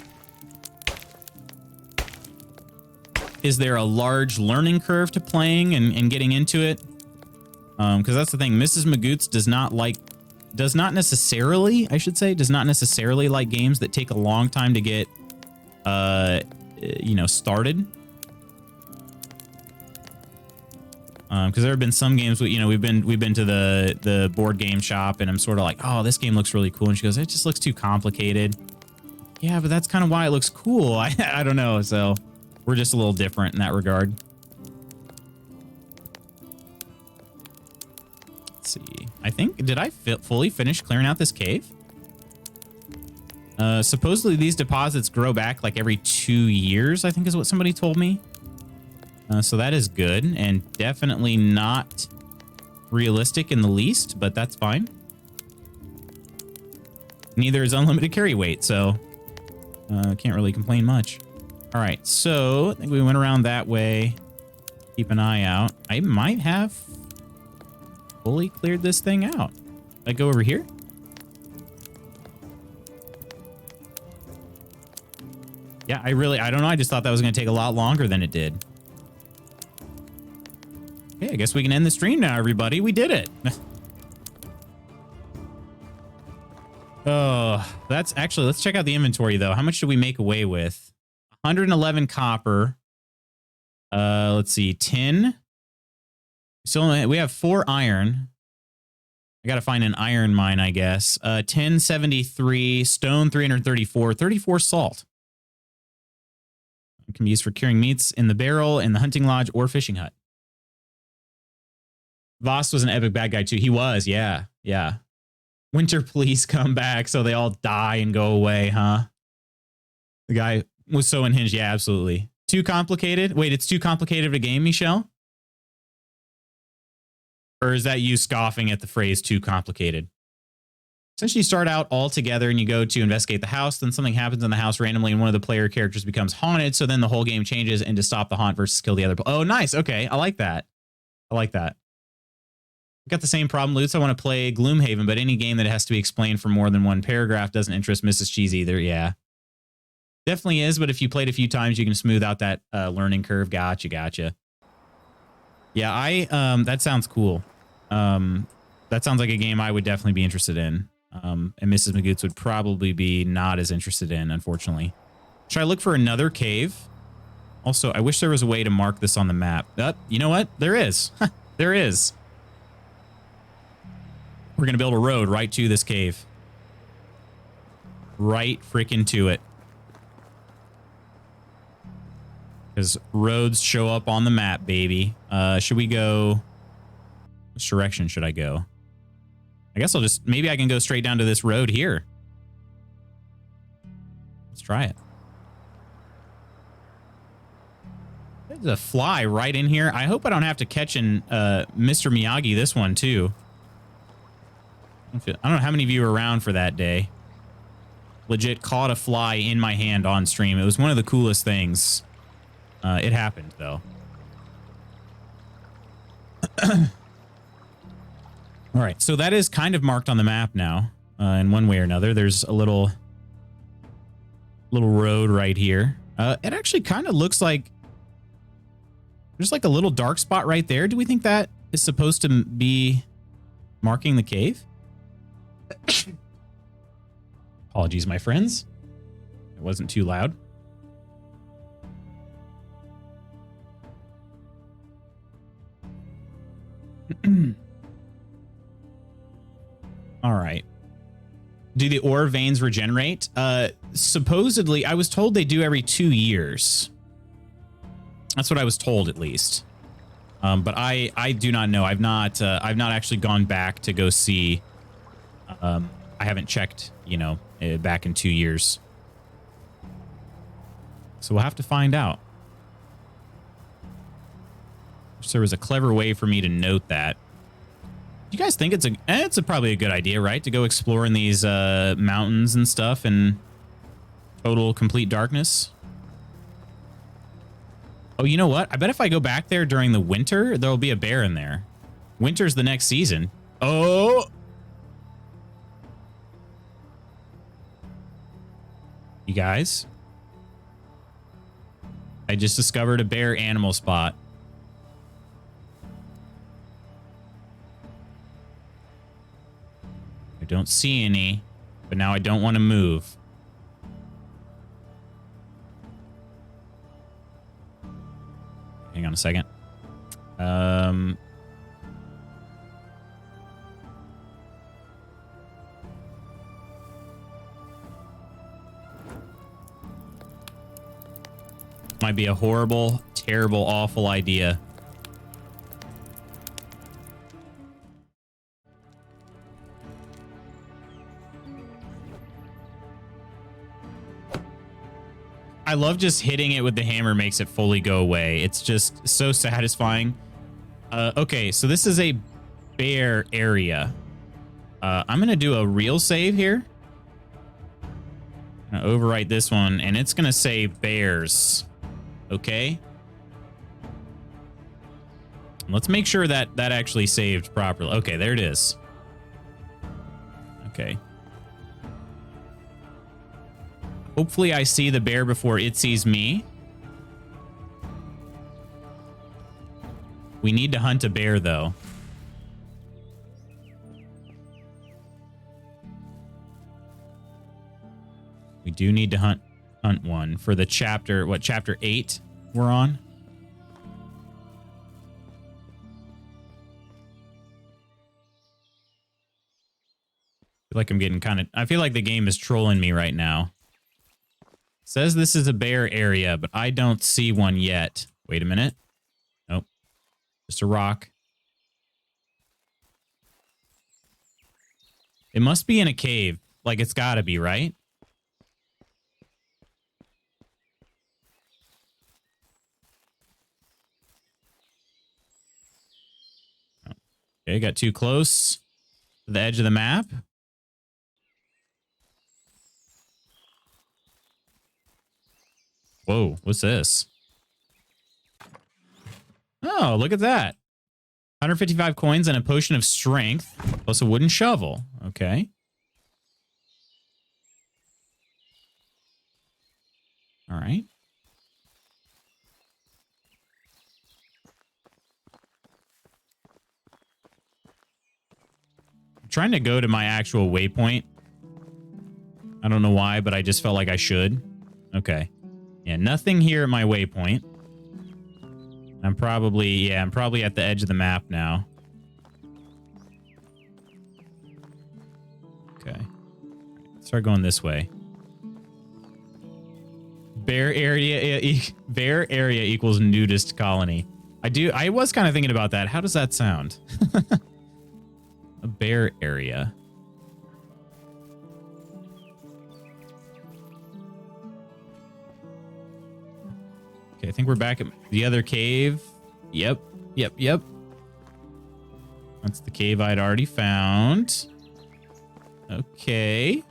is there a large learning curve to playing and getting into it? Because that's the thing, Mrs. Magoots does not necessarily like games that take a long time to get, you know, started. Because there have been some games, you know, we've been to the board game shop, and I'm sort of like, oh, this game looks really cool, and she goes, it just looks too complicated. Yeah, but that's kind of why it looks cool. I don't know, so we're just a little different in that regard. Let's see. I think, did I fully finish clearing out this cave? Supposedly these deposits grow back like every 2 years, I think is what somebody told me. So that is good, and definitely not realistic in the least, but that's fine. Neither is unlimited carry weight, so can't really complain much. All right, so I think we went around that way. Keep an eye out. I might have fully cleared this thing out. I go over here? Yeah, I don't know. I just thought that was going to take a lot longer than it did. Okay, I guess we can end the stream now, everybody. We did it. Oh, that's actually, let's check out the inventory, though. How much did we make away with? 111 copper. Let's see, 10. So we have 4 iron. I got to find an iron mine, I guess. 1073, stone 334, 34 salt. It can be used for curing meats in the barrel, in the hunting lodge, or fishing hut. Voss was an epic bad guy too. He was, yeah. Winter, please come back so they all die and go away, huh? The guy was so unhinged. Yeah, absolutely. Too complicated? Wait, it's too complicated of a game, Michelle? Or is that you scoffing at the phrase too complicated? Essentially, you start out all together and you go to investigate the house. Then something happens in the house randomly and one of the player characters becomes haunted. So then the whole game changes and to stop the haunt versus kill the other. Oh, nice. Okay. I like that. I like that. I've got the same problem, Lutz. I want to play Gloomhaven, but any game that has to be explained for more than one paragraph doesn't interest Mrs. Cheese either. Yeah. Definitely is, but if you played a few times, you can smooth out that learning curve. Gotcha. Yeah, that sounds cool. That sounds like a game I would definitely be interested in. And Mrs. Magoots would probably be not as interested in, unfortunately. Should I look for another cave? Also, I wish there was a way to mark this on the map. You know what? There is. There is. We're going to build a road right to this cave. Right freaking to it. Because roads show up on the map, baby. Should we go... Which direction should I go? I guess I'll just... Maybe I can go straight down to this road here. Let's try it. There's a fly right in here. I hope I don't have to catch Mr. Miyagi this one, too. I don't know how many of you were around for that day. Legit caught a fly in my hand on stream. It was one of the coolest things. It happened, though. All right, so that is kind of marked on the map now, in one way or another. There's a little road right here. It actually kind of looks like there's like a little dark spot right there. Do we think that is supposed to be marking the cave? Apologies, my friends. It wasn't too loud. All right. Do the ore veins regenerate? Supposedly, I was told they do every 2 years. That's what I was told, at least. But I do not know. I've not actually gone back to go see. I haven't checked, you know, back in 2 years. So we'll have to find out. Wish there was a clever way for me to note that. Do you guys think it's probably a good idea, right? To go explore in these mountains and stuff in total complete darkness? Oh, you know what? I bet if I go back there during the winter, there'll be a bear in there. Winter's the next season. Oh! You guys? I just discovered a bear animal spot. I don't see any, but now I don't want to move. Hang on a second. Might be a horrible, terrible, awful idea. I love just hitting it with the hammer makes it fully go away. It's just so satisfying. Okay, so this is a bear area. I'm going to do a real save here. I'm going to overwrite this one, and it's going to say bears. Okay. Let's make sure that that actually saved properly. Okay, there it is. Okay. Hopefully I see the bear before it sees me. We need to hunt a bear, though. We do need to hunt one for the chapter, what, chapter 8 we're on? I feel like I'm getting I feel like the game is trolling me right now. Says this is a bear area, but I don't see one yet. Wait a minute. Nope. Just a rock. It must be in a cave. Like, it's gotta be, right? Okay, got too close to the edge of the map. Whoa, what's this? Oh, look at that. 155 coins and a potion of strength, plus a wooden shovel. Okay. All right. I'm trying to go to my actual waypoint. I don't know why, but I just felt like I should. Okay. Yeah, nothing here at my waypoint. I'm probably at the edge of the map now. Okay. Start going this way. Bear area equals nudist colony. I was kind of thinking about that. How does that sound? A bear area. Okay, I think we're back at the other cave. Yep. That's the cave I'd already found. Okay.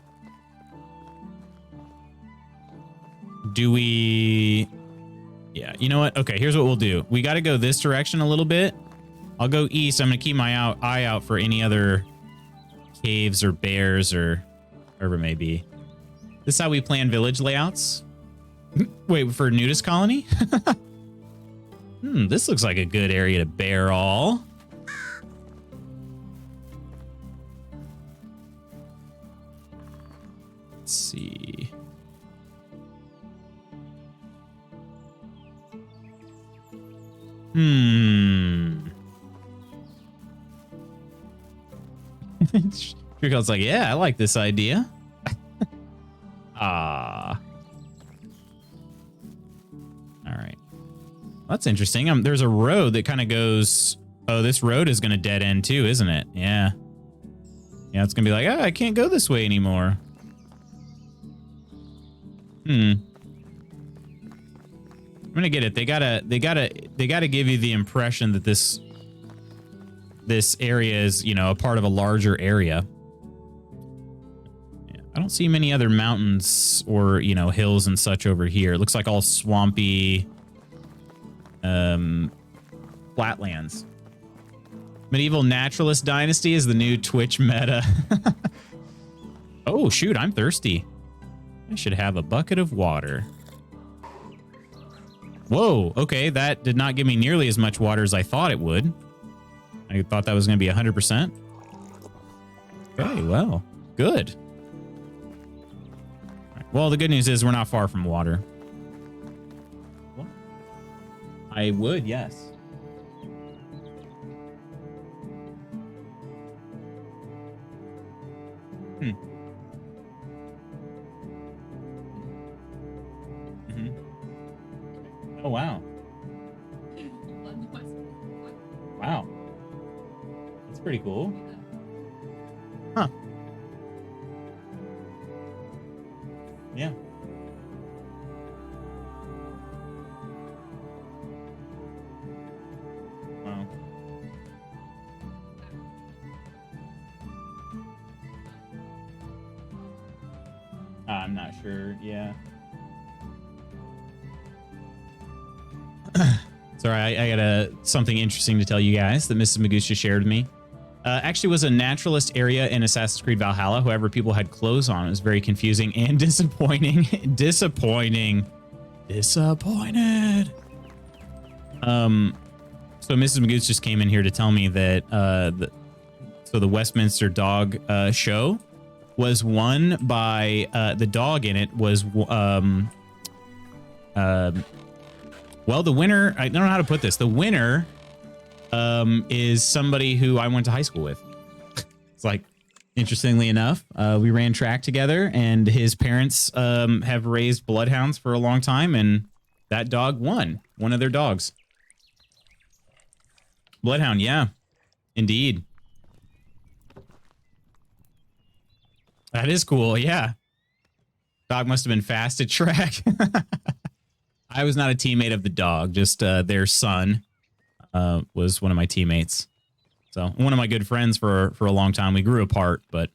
Do we... Yeah, you know what? Okay, here's what we'll do. We got to go this direction a little bit. I'll go east. I'm going to keep my eye out for any other caves or bears or whatever it may be. This is how we plan village layouts. Wait, for nudist colony? This looks like a good area to bear all. Let's see. Trickle's like, yeah, I like this idea. Ah. All right. That's interesting. There's a road that kind of goes... Oh, this road is going to dead end too, isn't it? Yeah. Yeah, it's going to be like, I can't go this way anymore. I'm going to get it. They gotta give you the impression that this area is, you know, a part of a larger area. Yeah, I don't see many other mountains or, you know, hills and such over here. It looks like all swampy flatlands. Medieval Naturalist Dynasty is the new Twitch meta. Oh, shoot, I'm thirsty. I should have a bucket of water. Whoa, okay, that did not give me nearly as much water as I thought it would. I thought that was going to be 100%. Okay, well, good. Right, well, the good news is we're not far from water. What? I would, yes. Oh, wow. Wow. That's pretty cool. Huh. Yeah. Wow. I'm not sure. Yeah. Sorry, I got something interesting to tell you guys that Mrs. Magoosh just shared with me. Actually was a naturalist area in Assassin's Creed Valhalla. However, people had clothes on. It was very confusing and disappointing. Disappointed. So Mrs. Magoosh just came in here to tell me that the Westminster Dog show was won by the dog in it was well, the winner, I don't know how to put this. The winner is somebody who I went to high school with. It's like, interestingly enough, we ran track together, and his parents have raised bloodhounds for a long time, and that dog won. One of their dogs. Bloodhound, yeah. Indeed. That is cool. Yeah. Dog must have been fast at track. I was not a teammate of the dog. Just their son was one of my teammates. So one of my good friends for a long time. We grew apart, but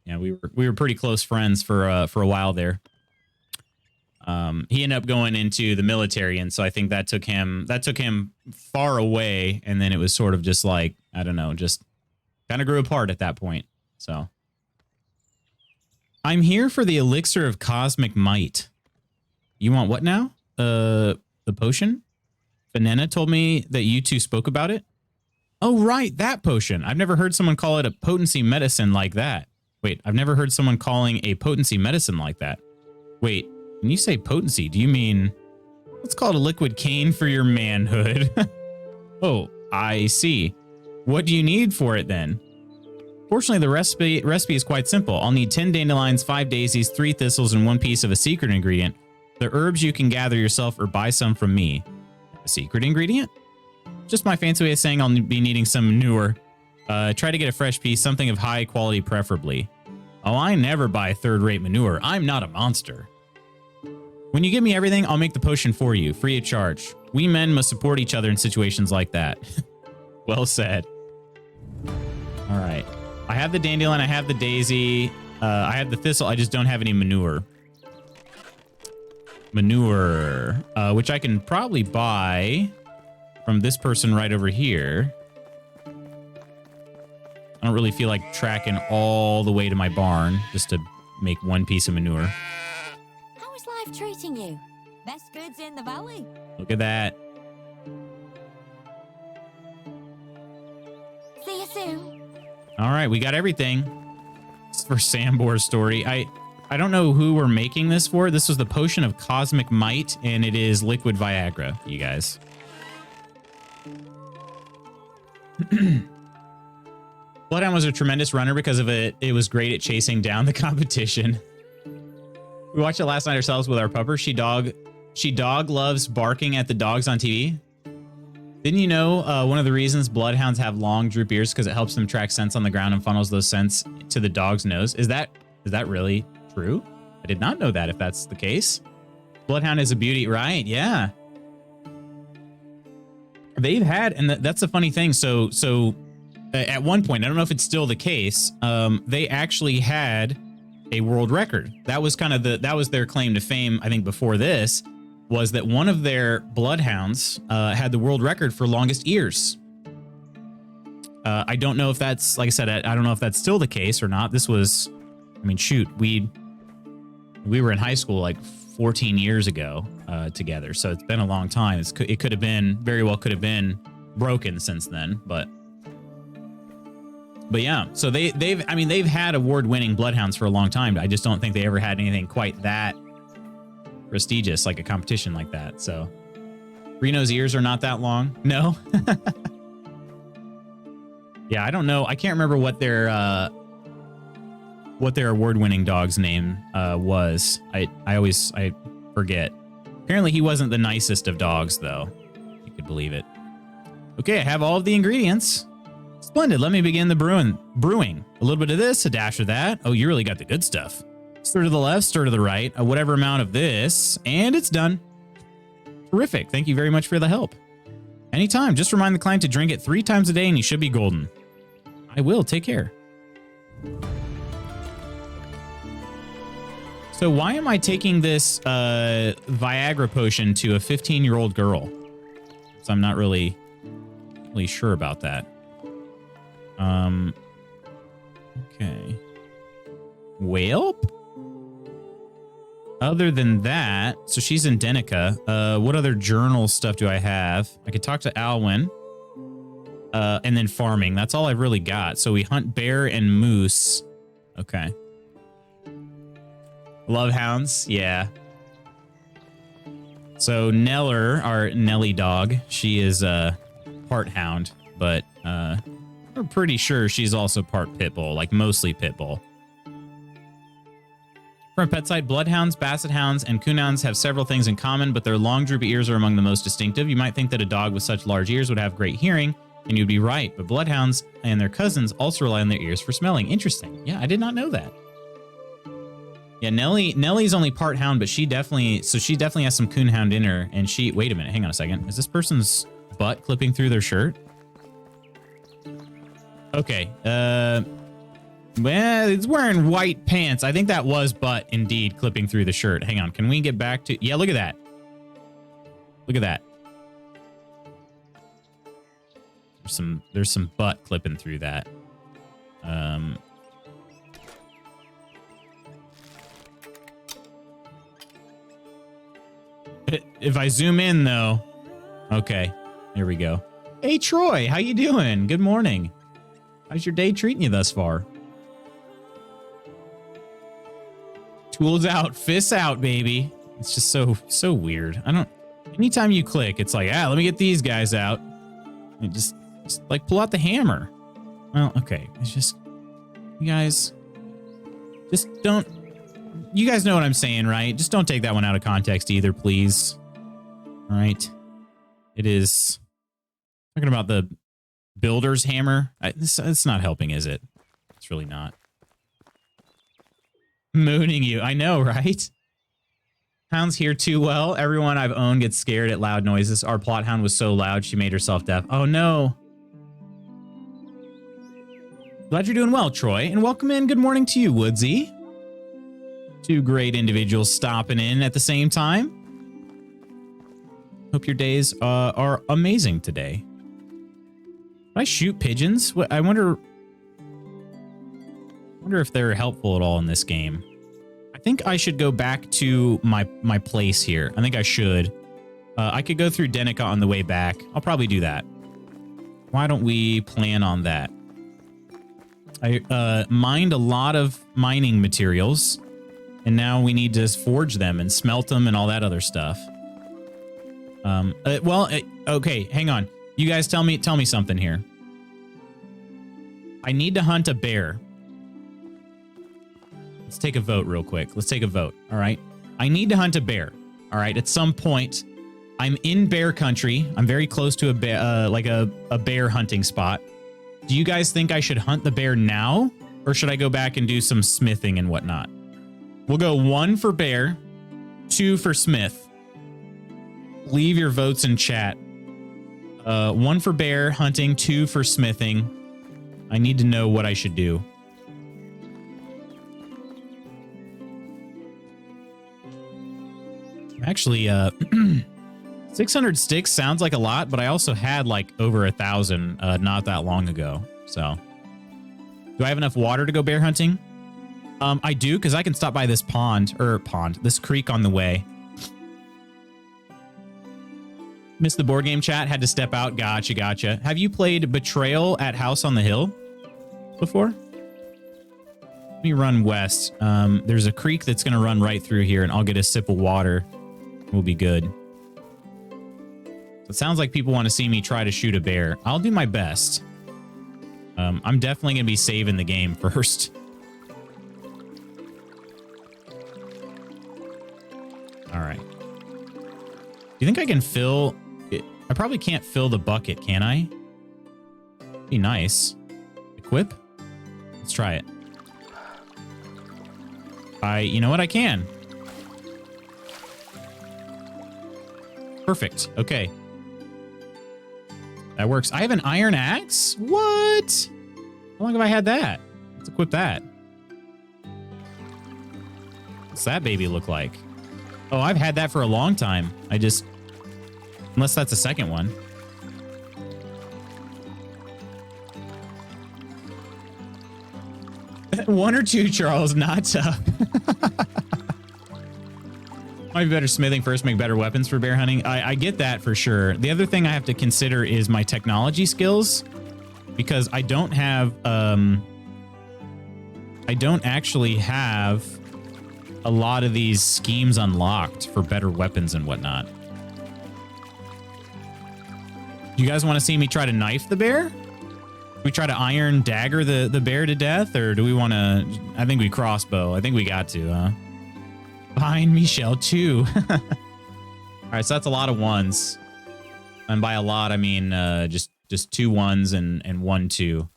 yeah, we were pretty close friends for a while there. He ended up going into the military, and so I think that took him far away, and then it was sort of just like, I don't know, just kind of grew apart at that point. So I'm here for the elixir of cosmic might. You want what now? The potion? Banana told me that you two spoke about it. Oh, right, that potion. I've never heard someone call it a potency medicine like that. Wait, I've never heard someone calling a potency medicine like that. Wait, when you say potency, do you mean... Let's call it a liquid cane for your manhood. Oh, I see. What do you need for it then? Fortunately, the recipe is quite simple. I'll need 10 dandelions, 5 daisies, 3 thistles, and 1 piece of a secret ingredient. The herbs you can gather yourself or buy some from me. A secret ingredient? Just my fancy way of saying I'll be needing some manure. Try to get a fresh piece, something of high quality preferably. Oh, I never buy third-rate manure. I'm not a monster. When you give me everything, I'll make the potion for you, free of charge. We men must support each other in situations like that. Well said. All right. I have the dandelion, I have the daisy, I have the thistle, I just don't have any manure. Which I can probably buy from this person right over here. I don't really feel like tracking all the way to my barn just to make 1 piece of manure. How is life treating you? Best goods in the valley. Look at that. See you soon. All right, we got everything. It's for Sambor's story. I don't know who we're making this for. This was the potion of cosmic might, and it is liquid Viagra, you guys. Bloodhound was a tremendous runner because of it. It was great at chasing down the competition. We watched it last night ourselves with our pupper. She dog loves barking at the dogs on TV. Didn't you know one of the reasons bloodhounds have long droop ears because it helps them track scents on the ground and funnels those scents to the dog's nose? Is that really true? I did not know that, if that's the case. Bloodhound is a beauty, right? Yeah. They've had, and that's a funny thing. So at one point, I don't know if it's still the case, they actually had a world record. That was kind of that was their claim to fame, I think, before this, was that one of their bloodhounds had the world record for longest ears. I don't know if that's, like I said, I don't know if that's still the case or not. This was, I mean, shoot, we were in high school like 14 years ago together, so it's been a long time. It could have been, very well could have been broken since then, but yeah. So they've had award-winning bloodhounds for a long time. I just don't think they ever had anything quite that prestigious, like a competition like that. So Reno's ears are not that long. No. Yeah, I don't know. I can't remember what their award-winning dog's name was. I forget. Apparently he wasn't the nicest of dogs, though. You could believe it. Okay, I have all of the ingredients. Splendid. Let me begin the brewing. A little bit of this, a dash of that. Oh, you really got the good stuff. Stir to the left, stir to the right, whatever amount of this, and it's done. Terrific. Thank you very much for the help. Anytime. Just remind the client to drink it 3 times a day and you should be golden. I will. Take care. So why am I taking this Viagra potion to a 15-year-old girl? So I'm not really sure about that. Okay. Whalep? Other than that, so she's in Denica. What other journal stuff do I have? I could talk to Alwyn. And then farming. That's all I've really got. So we hunt bear and moose. Okay. Love hounds. Yeah. So Neller, our Nelly dog, she is part hound, but we're pretty sure she's also part pit bull, like mostly pit bull. From a pet side, bloodhounds, basset hounds, and coonhounds have several things in common, but their long droopy ears are among the most distinctive. You might think that a dog with such large ears would have great hearing, and you'd be right, but bloodhounds and their cousins also rely on their ears for smelling. Interesting. Yeah, I did not know that. Yeah, Nellie's only part hound, but she definitely has some coonhound in her. And she, wait a minute, hang on a second. Is this person's butt clipping through their shirt? Okay, well, it's wearing white pants. I think that was butt indeed clipping through the shirt. Hang on, can we get back to, yeah, look at that. Look at that. There's some butt clipping through that. If I zoom in though, okay, here we go. Hey Troy, how you doing? Good morning. How's your day treating you thus far? Tools out, fists out, baby. It's just so weird. I don't. Anytime you click, it's like, let me get these guys out. And just like pull out the hammer. Well, okay. It's just, you guys, just don't. You guys know what I'm saying, right? Just don't take that one out of context either, please. All right. It is talking about the builder's hammer. It's not helping, is it? It's really not. Mooning you. I know, right? Hounds hear too well. Everyone I've owned gets scared at loud noises. Our plot hound was so loud, she made herself deaf. Oh, no. Glad you're doing well, Troy. And welcome in. Good morning to you, Woodsy. Two great individuals stopping in at the same time. Hope your days are amazing today. Can I shoot pigeons? I wonder if they're helpful at all in this game. I think I should go back to my place here. I think I should. I could go through Denica on the way back. I'll probably do that. Why don't we plan on that? I mined a lot of mining materials. And now we need to forge them and smelt them and all that other stuff. Okay, hang on. You guys tell me something here. I need to hunt a bear. Let's take a vote real quick. Let's take a vote, all right? I need to hunt a bear, all right? At some point, I'm in bear country. I'm very close to a bear, like a bear hunting spot. Do you guys think I should hunt the bear now? Or should I go back and do some smithing and whatnot? We'll go 1 for bear, 2 for smith. Leave your votes in chat. 1 for bear hunting, 2 for smithing. I need to know what I should do. Actually, 600 sticks sounds like a lot, but I also had like over 1,000 not that long ago. So, do I have enough water to go bear hunting? I do, because I can stop by this this creek on the way. Missed the board game chat, had to step out. Gotcha. Have you played Betrayal at House on the Hill before? Let me run west. There's a creek that's going to run right through here, and I'll get a sip of water. We'll be good. So it sounds like people want to see me try to shoot a bear. I'll do my best. I'm definitely going to be saving the game first. All right. Do you think I can fill it? I probably can't fill the bucket, can I? Be nice. Equip? Let's try it. You know what? I can. Perfect. Okay. That works. I have an iron axe? What? How long have I had that? Let's equip that. What's that baby look like? Oh, I've had that for a long time. Unless that's a second one. One or two, Charles, not tough. Might be better smithing first, make better weapons for bear hunting. I get that for sure. The other thing I have to consider is my technology skills, because I don't have, I don't actually have a lot of these schemes unlocked for better weapons and whatnot. Do you guys want to see me try to knife the bear? We try to iron dagger the bear to death, or do we want to? I think we crossbow. I think we got to, huh? Behind Michelle too. All right, so that's a lot of ones, and by a lot I mean just 2 1s and 1 2.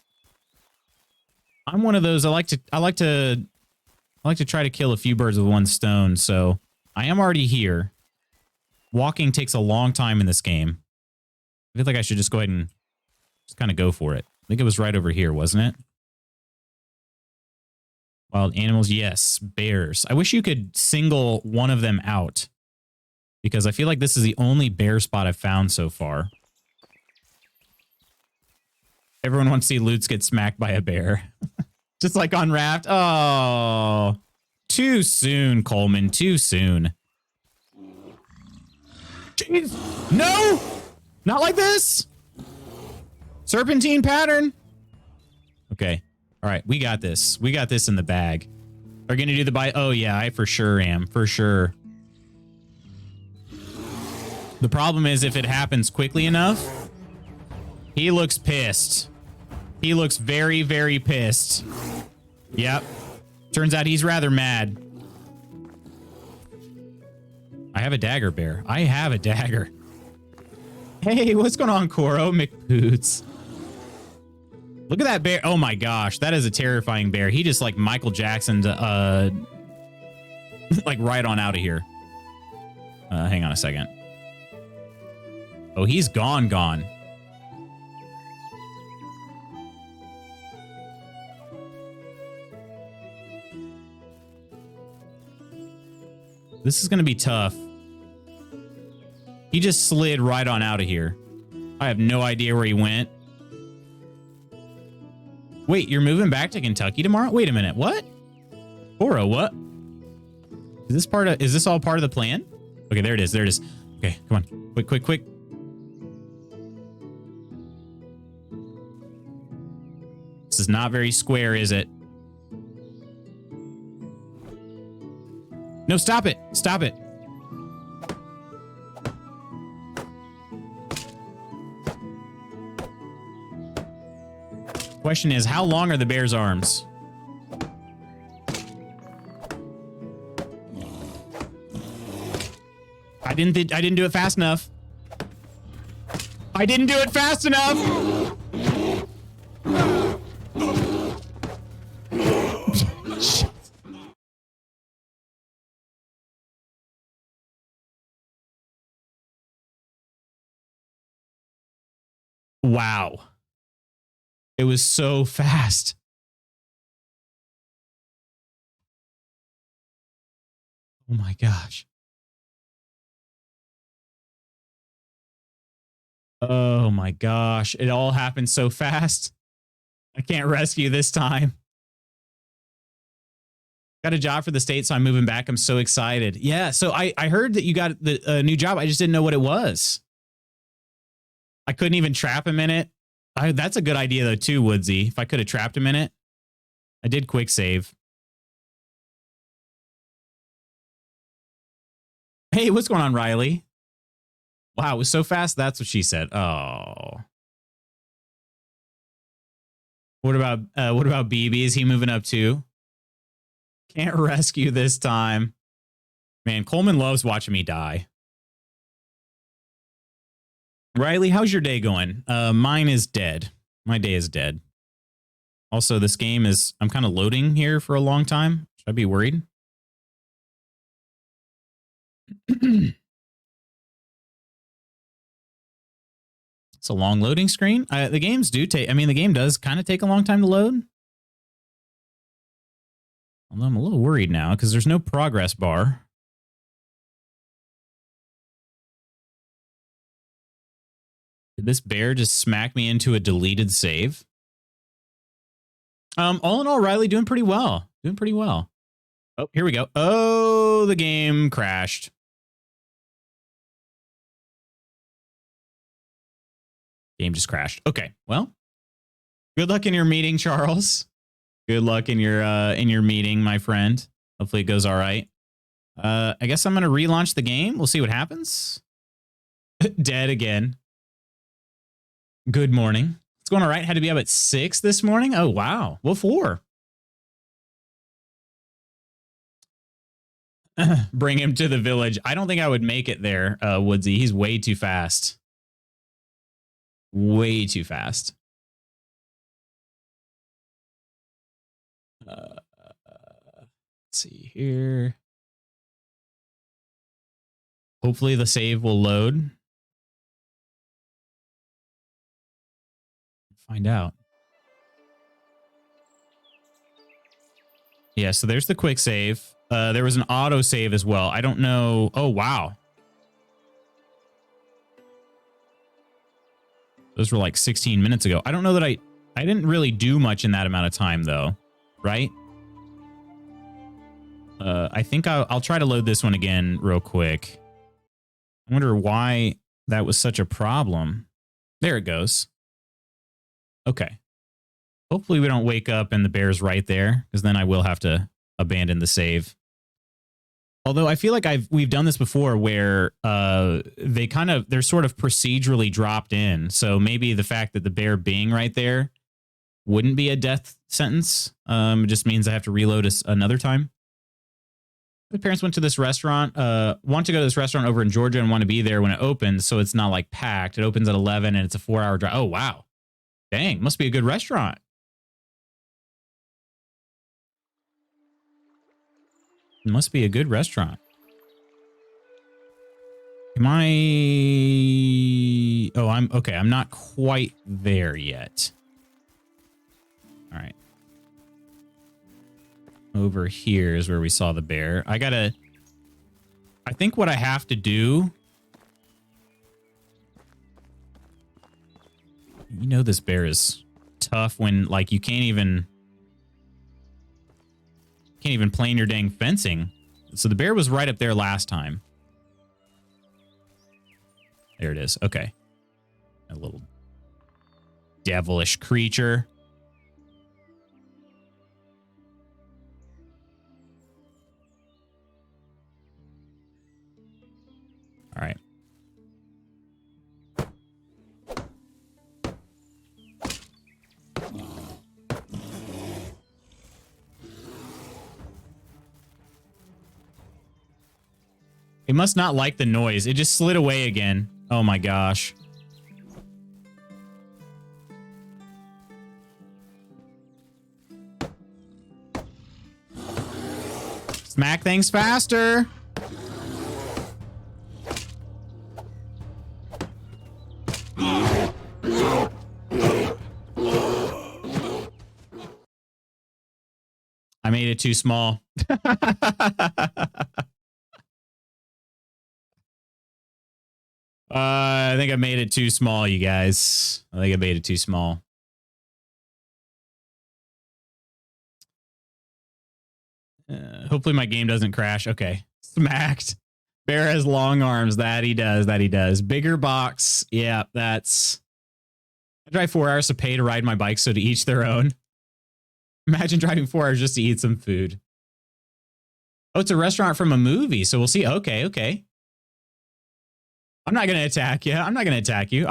I'm one of those. I like to I like to try to kill a few birds with one stone, so I am already here. Walking takes a long time in this game. I feel like I should just go ahead and just kind of go for it. I think it was right over here, wasn't it? Wild animals, yes. Bears. I wish you could single one of them out, because I feel like this is the only bear spot I've found so far. Everyone wants to see Lutz get smacked by a bear. Just like on Raft. Oh, too soon, Coleman. Too soon. Jeez. No! Not like this! Serpentine pattern. Okay. All right. We got this. We got this in the bag. Are going to do the buy? Oh, yeah. I for sure am. For sure. The problem is if it happens quickly enough, he looks pissed. He looks very, very pissed. Yep. Turns out he's rather mad. I have a dagger, bear. I have a dagger. Hey, what's going on, Koro McPoots? Look at that bear. Oh my gosh, that is a terrifying bear. He just like Michael Jacksoned like right on out of here. Hang on a second. Oh, he's gone. This is going to be tough. He just slid right on out of here. I have no idea where he went. Wait, you're moving back to Kentucky tomorrow? Wait a minute. What? Koro, what? Is this all part of the plan? Okay, there it is. There it is. Okay, come on. Quick. This is not very square, is it? No, stop it. Stop it. Question is, how long are the bear's arms? I didn't do it fast enough. I didn't do it fast enough. Wow. It was so fast. Oh my gosh. Oh my gosh. It all happened so fast. I can't rescue this time. Got a job for the state, so I'm moving back. I'm so excited. Yeah, so I heard that you got the new job. I just didn't know what it was. I couldn't even trap him in it. That's a good idea, though, too, Woodsy. If I could have trapped him in it. I did quick save. Hey, what's going on, Riley? Wow, it was so fast. That's what she said. Oh. What about BB? Is he moving up too? Can't rescue this time. Man, Coleman loves watching me die. Riley, how's your day going? Mine is dead. My day is dead. Also, this game is... I'm kind of loading here for a long time. Should I be worried? It's a long loading screen. The games do take... I mean, the game does kind of take a long time to load. Although I'm a little worried now because there's no progress bar. Did this bear just smack me into a deleted save? All in all, Riley, doing pretty well. Doing pretty well. Oh, here we go. Oh, the game crashed. Game just crashed. Okay, well, good luck in your meeting, Charles. Good luck in your meeting, my friend. Hopefully it goes all right. I guess I'm gonna relaunch the game. We'll see what happens. Dead again. Good morning. It's going all right. Had to be up at 6 this morning. Oh, wow. What for? Bring him to the village. I don't think I would make it there, Woodsy. He's way too fast. Way too fast. Let's see here. Hopefully the save will load. Find out. Yeah, so there's the quick save. There was an auto save as well. I don't know. Oh, wow. Those were like 16 minutes ago. I don't know that I didn't really do much in that amount of time, though. Right? I think I'll try to load this one again real quick. I wonder why that was such a problem. There it goes. Okay. Hopefully we don't wake up and the bear's right there, because then I will have to abandon the save. Although I feel like we've done this before where they're sort of procedurally dropped in. So maybe the fact that the bear being right there wouldn't be a death sentence. It just means I have to reload another time. The parents went to this restaurant, want to go to this restaurant over in Georgia and want to be there when it opens, so it's not like packed. It opens at 11 and it's a 4-hour drive. Oh, wow. Dang, must be a good restaurant. It must be a good restaurant. Am I... Oh, I'm... Okay, I'm not quite there yet. All right. Over here is where we saw the bear. I think what I have to do... You know this bear is tough when, like, you can't even plane your dang fencing. So the bear was right up there last time. There it is. Okay. A little devilish creature. All right. It must not like the noise. It just slid away again. Oh my gosh. Smack things faster. I made it too small. I think I made it too small, you guys. I think I made it too small. Hopefully my game doesn't crash. Okay. Smacked. Bear has long arms. That he does. That he does. Bigger box. Yeah, that's... I drive 4 hours to pay to ride my bike, so to each their own. Imagine driving 4 hours just to eat some food. Oh, it's a restaurant from a movie, so we'll see. Okay, okay. I'm not going to attack you. I'm not going to attack you.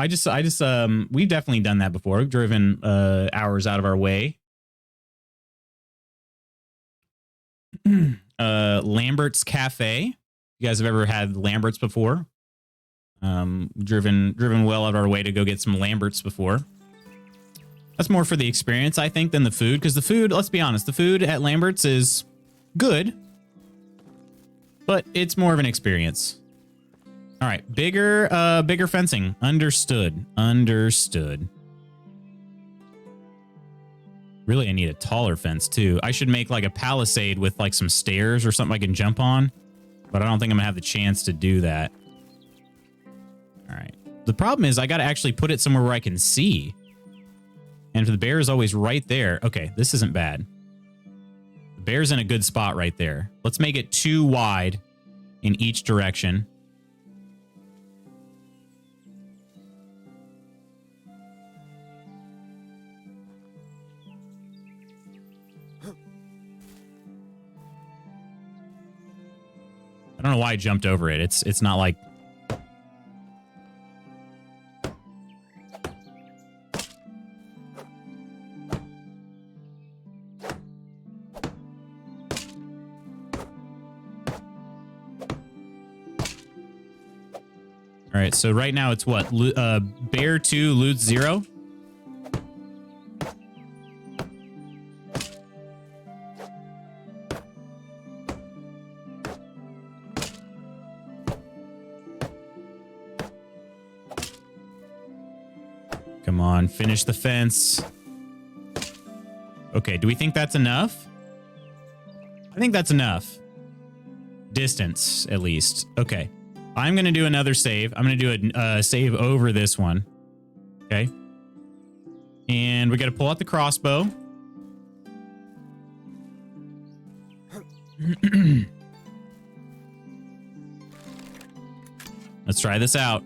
We've definitely done that before. We've driven hours out of our way. Lambert's Cafe. You guys have ever had Lambert's before? Driven well out of our way to go get some Lambert's before. That's more for the experience, I think, than the food. Because the food, let's be honest, the food at Lambert's is good. But it's more of an experience. All right, bigger fencing. Understood. Understood. Really, I need a taller fence too. I should make like a palisade with like some stairs or something I can jump on, but I don't think I'm gonna have the chance to do that. All right. The problem is I got to actually put it somewhere where I can see. And the bear is always right there. Okay, this isn't bad. The bear's in a good spot right there. Let's make it too wide in each direction. I don't know why I jumped over it. It's not like... All right, so right now it's what? Bear 2, loot 0? Come on, finish the fence. Okay, do we think that's enough? I think that's enough. Distance, at least. Okay. I'm going to do another save. I'm going to do a save over this one. Okay. And we got to pull out the crossbow. Let's try this out.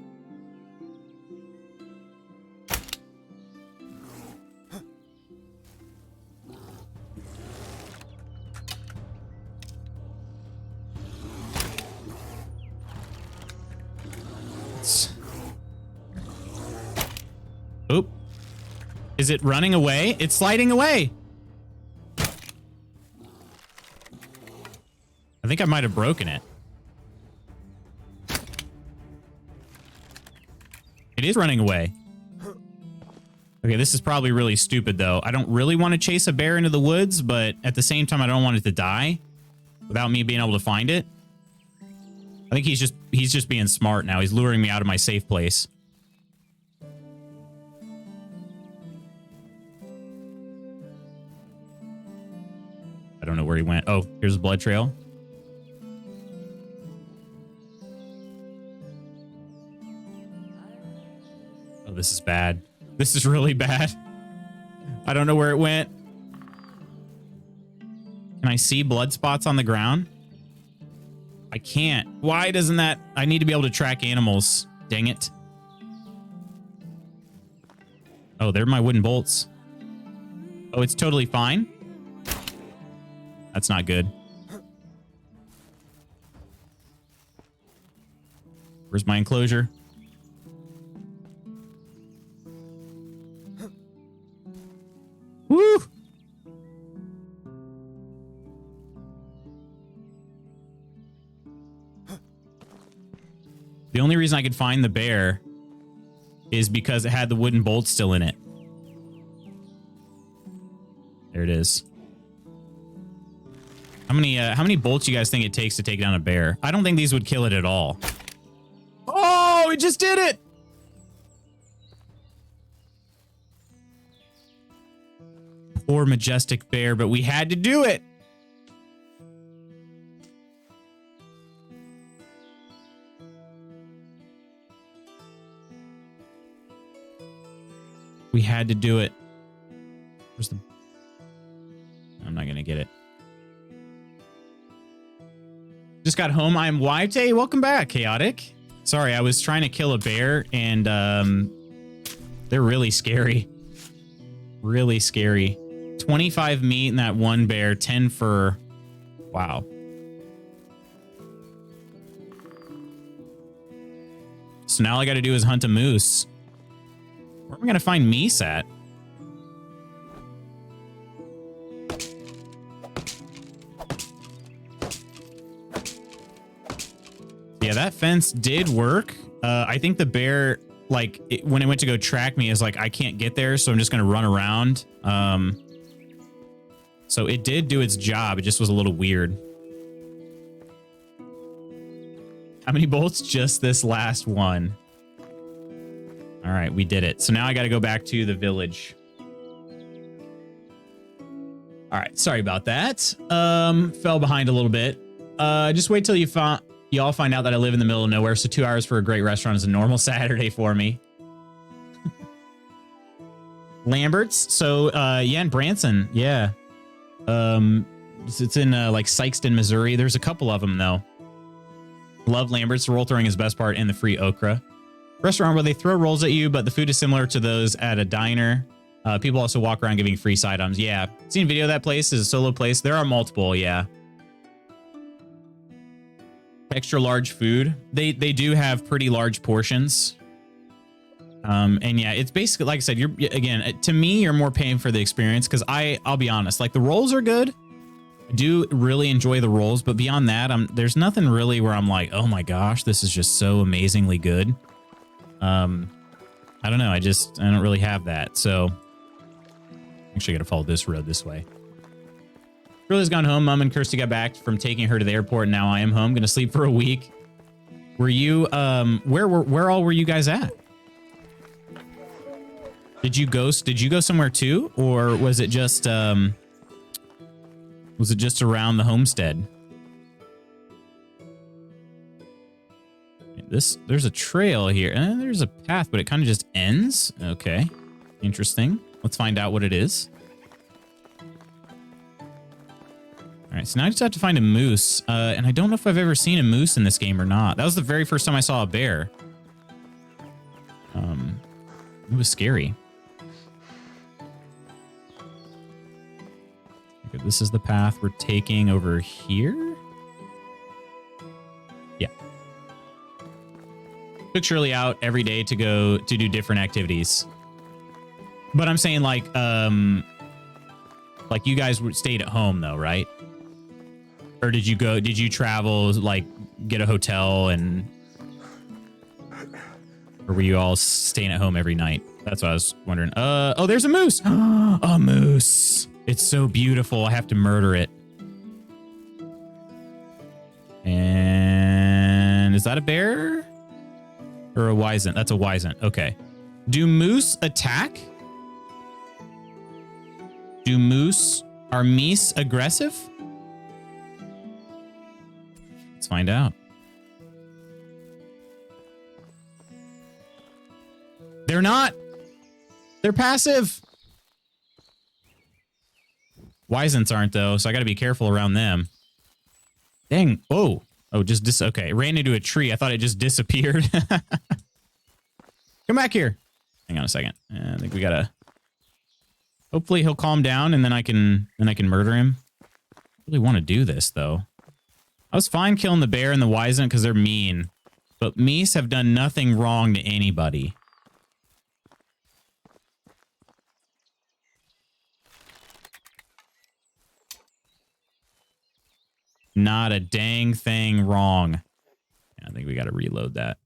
Oop. Is it running away? It's sliding away. I think I might have broken it. It is running away. Okay, this is probably really stupid, though. I don't really want to chase a bear into the woods, but at the same time, I don't want it to die without me being able to find it. I think he's just being smart now. He's luring me out of my safe place. I don't know where he went. Oh, here's a blood trail. Oh, this is bad. This is really bad. I don't know where it went. Can I see blood spots on the ground? I can't. Why doesn't that... I need to be able to track animals. Dang it. Oh, there are my wooden bolts. Oh, it's totally fine. That's not good. Where's my enclosure? Woo! The only reason I could find the bear is because it had the wooden bolts still in it. There it is. How many bolts you guys think it takes to take down a bear? I don't think these would kill it at all. Oh, it just did it! Poor majestic bear, but we had to do it. We had to do it. Where's the... I'm not gonna get it. Just got home. I'm wiped. Hey, welcome back, Chaotic. Sorry, I was trying to kill a bear, and they're really scary. Really scary. 25 meat in that one bear, 10 fur. Wow. So now all I got to do is hunt a moose. Where am I going to find meese at? Yeah, that fence did work. I think the bear, like, when it went to go track me, is like, I can't get there, so I'm just going to run around. So it did do its job. It just was a little weird. How many bolts? Just this last one. All right, we did it. So now I got to go back to the village. All right, sorry about that. Fell behind a little bit. Just wait till you all find out that I live in the middle of nowhere, so 2 hours for a great restaurant is a normal Saturday for me. Lambert's. So, yeah, in Branson. Yeah. It's in, like, Sykeston, Missouri. There's a couple of them, though. Love Lambert's. The roll throwing is best part, and the free okra. Restaurant where they throw rolls at you, but the food is similar to those at a diner. People also walk around giving free side items. Yeah. Seen a video of that place. Is a solo place. There are multiple, yeah. Extra large food. They do have pretty large portions. And yeah, it's basically, like I said, again, to me, you're more paying for the experience, because I'll be honest, like, the rolls are good. I do really enjoy the rolls, but beyond that, there's nothing really where I'm like, oh my gosh, this is just so amazingly good. I don't know. I don't really have that. So actually I got to follow this road this way. Shirley's gone home. Mom and Kirsty got back from taking her to the airport. And now I am home. Going to sleep for a week. Were you, where all were you guys at? Did you go somewhere too, or was it just around the homestead? There's a trail here, and there's a path, but it kind of just ends. Okay, interesting. Let's find out what it is. All right, so now I just have to find a moose, and I don't know if I've ever seen a moose in this game or not. That was the very first time I saw a bear. It was scary. Okay, this is the path we're taking over here. Yeah. Took Shirley out every day to go to do different activities. But I'm saying like you guys stayed at home though, right? Or did you travel, like get a hotel or were you all staying at home every night? That's what I was wondering. Oh, there's a moose. A moose. It's so beautiful. I have to murder it. And is that a bear? Or a wisent? That's a wisent. Okay. Do moose attack? Are meese aggressive? Let's find out. They're not. They're passive. Wisents aren't though, so I got to be careful around them. Dang. Oh, okay. It ran into a tree. I thought it just disappeared. Come back here. Hang on a second. I think we gotta. Hopefully he'll calm down, and then I can murder him. I really want to do this though. I was fine killing the bear and the wisent because they're mean, but meese have done nothing wrong to anybody. Not a dang thing wrong. Yeah, I think we got to reload that.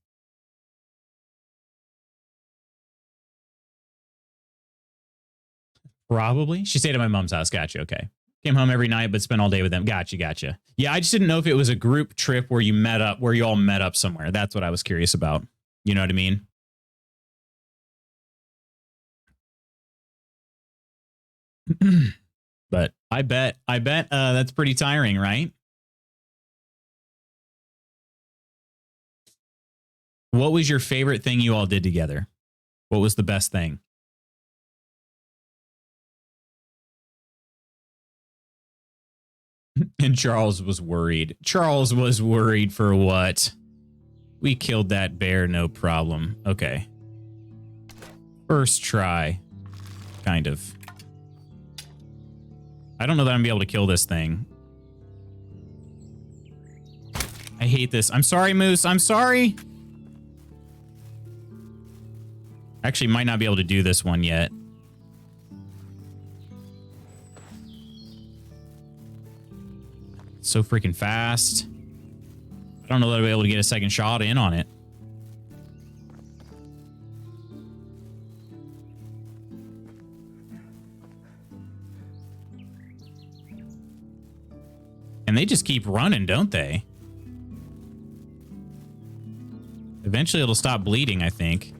Probably. She stayed at my mom's house. Gotcha. Okay. Came home every night, but spent all day with them. Gotcha. Yeah, I just didn't know if it was a group trip where you all met up somewhere. That's what I was curious about. You know what I mean? But I bet that's pretty tiring, right? What was your favorite thing you all did together? What was the best thing? And Charles was worried. Charles was worried for what? We killed that bear, no problem. Okay. First try. Kind of. I don't know that I'm gonna be able to kill this thing. I hate this. I'm sorry, Moose. I'm sorry. Actually, might not be able to do this one yet. It's so freaking fast. I don't know that I'll be able to get a second shot in on it. And they just keep running, don't they? Eventually it'll stop bleeding, I think.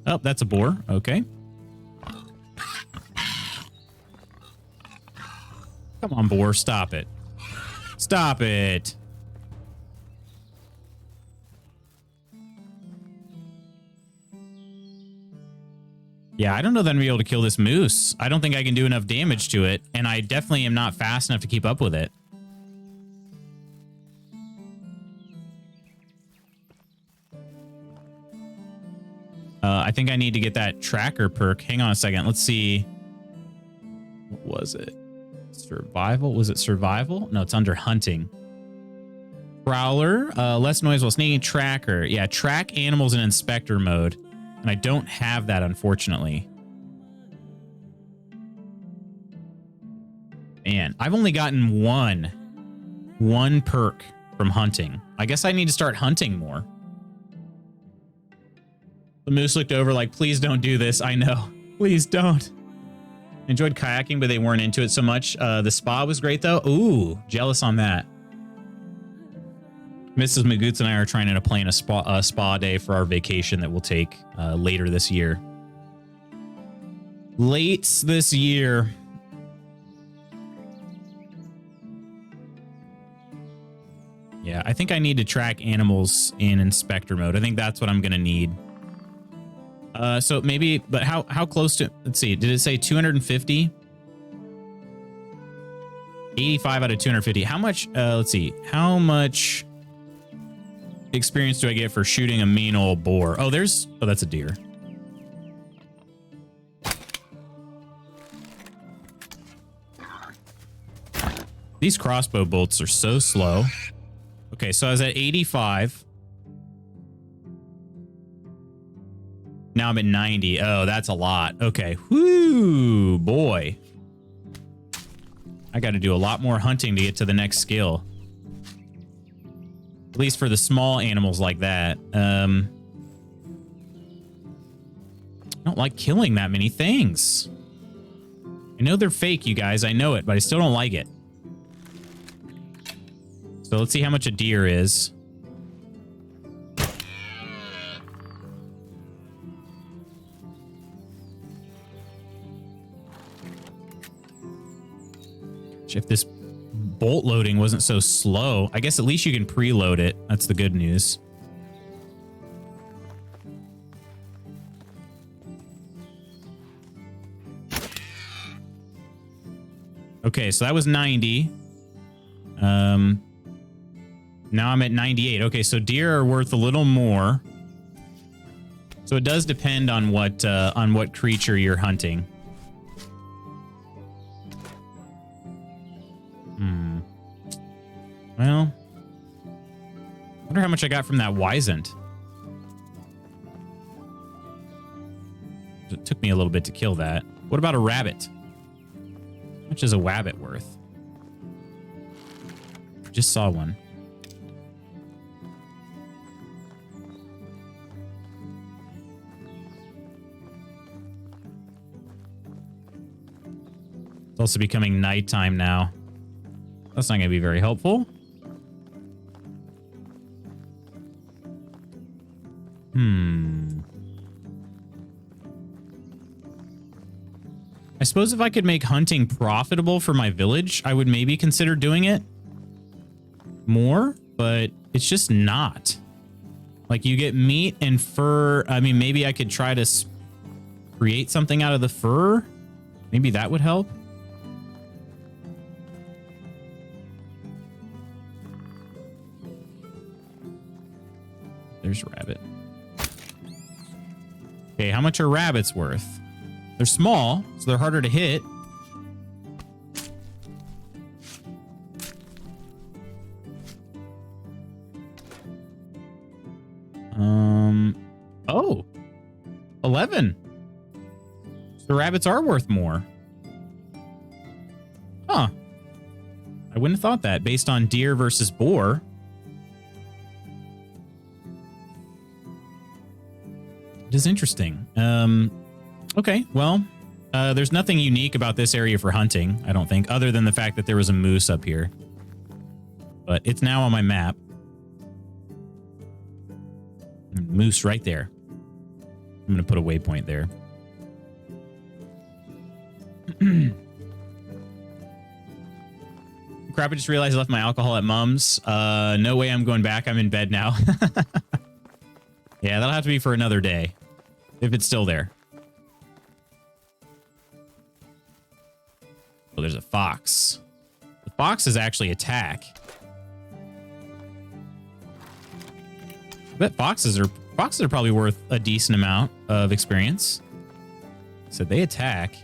Oh, that's a boar. Okay. Come on, boar. Stop it. Stop it. Yeah, I don't know that I'm going to be able to kill this moose. I don't think I can do enough damage to it, and I definitely am not fast enough to keep up with it. I think I need to get that tracker perk. Hang on a second. Let's see. What was it? Survival? Was it survival? No, it's under hunting. Prowler. Less noise while sneaking. Tracker. Yeah, track animals in inspector mode. And I don't have that, unfortunately. Man, I've only gotten one perk from hunting. I guess I need to start hunting more. The moose looked over like, please don't do this. I know. Please don't. Enjoyed kayaking, but they weren't into it so much. The spa was great, though. Ooh, jealous on that. Mrs. Magoots and I are trying to plan a spa day for our vacation that we'll take later this year. Late this year. Yeah, I think I need to track animals in inspector mode. I think that's what I'm going to need. So maybe, but how close to, let's see, did it say 250? 85 out of 250. How much, let's see, how much experience do I get for shooting a mean old boar? Oh, that's a deer. These crossbow bolts are so slow. Okay, so I was at 85. Now I'm at 90. Oh, that's a lot. Okay. Whoo, boy. I got to do a lot more hunting to get to the next skill. At least for the small animals like that. I don't like killing that many things. I know they're fake, you guys. I know it, but I still don't like it. So let's see how much a deer is. If this bolt loading wasn't so slow, I guess at least you can preload it. That's the good news. Okay, so that was 90. Now I'm at 98. Okay, so deer are worth a little more. So it does depend on what creature you're hunting. Well, I wonder how much I got from that Wizened. It took me a little bit to kill that. What about a rabbit? How much is a wabbit worth? Just saw one. It's also becoming nighttime now. That's not going to be very helpful. I suppose if I could make hunting profitable for my village, I would maybe consider doing it more, but it's just not. Like, you get meat and fur. I mean, maybe I could try to create something out of the fur. Maybe that would help. There's a rabbit. Okay, how much are rabbits worth? They're small, so they're harder to hit. Oh, 11. So the rabbits are worth more. Huh. I wouldn't have thought that based on deer versus boar. It is interesting. Okay, well, there's nothing unique about this area for hunting, I don't think, other than the fact that there was a moose up here. But it's now on my map. Moose right there. I'm going to put a waypoint there. Crap, I just realized I left my alcohol at Mum's. No way I'm going back. I'm in bed now. Yeah, that'll have to be for another day. If it's still there. Oh, there's a fox. The foxes actually attack. I bet foxes are probably worth a decent amount of experience. So they attack.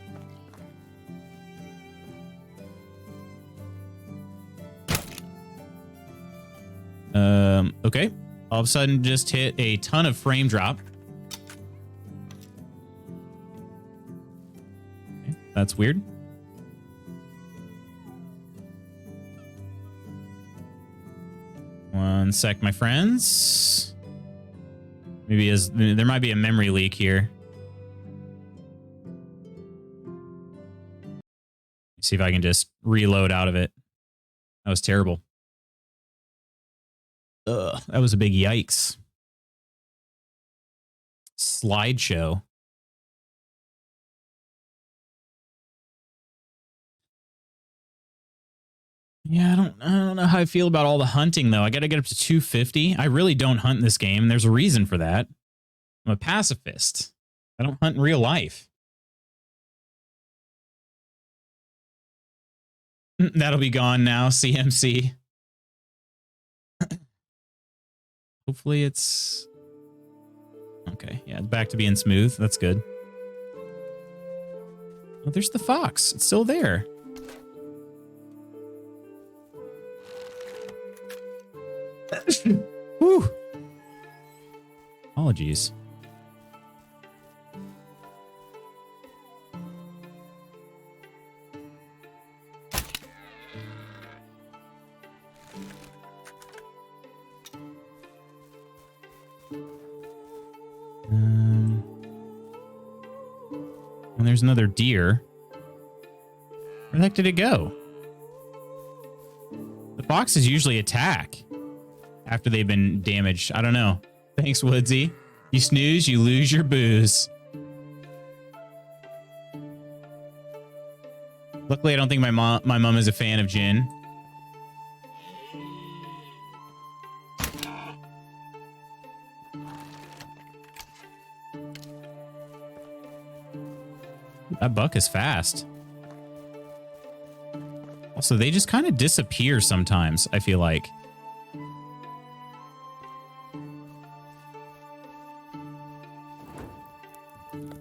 Okay. All of a sudden just hit a ton of frame drop. Okay, that's weird. One sec, my friends. Maybe there might be a memory leak here. See if I can just reload out of it. That was terrible. Ugh, that was a big yikes. Slideshow. Yeah, I don't know how I feel about all the hunting though. I got to get up to 250. I really don't hunt in this game. There's a reason for that. I'm a pacifist. I don't hunt in real life. That'll be gone now, CMC. Hopefully it's... Okay, yeah, back to being smooth. That's good. Oh, there's the fox. It's still there. Whew. Apologies. And there's another deer. Where the heck did it go? The foxes usually attack after they've been damaged. I don't know. Thanks, Woodsy. You snooze, you lose your booze. Luckily, I don't think my mom is a fan of gin. That buck is fast. Also, they just kind of disappear sometimes, I feel like.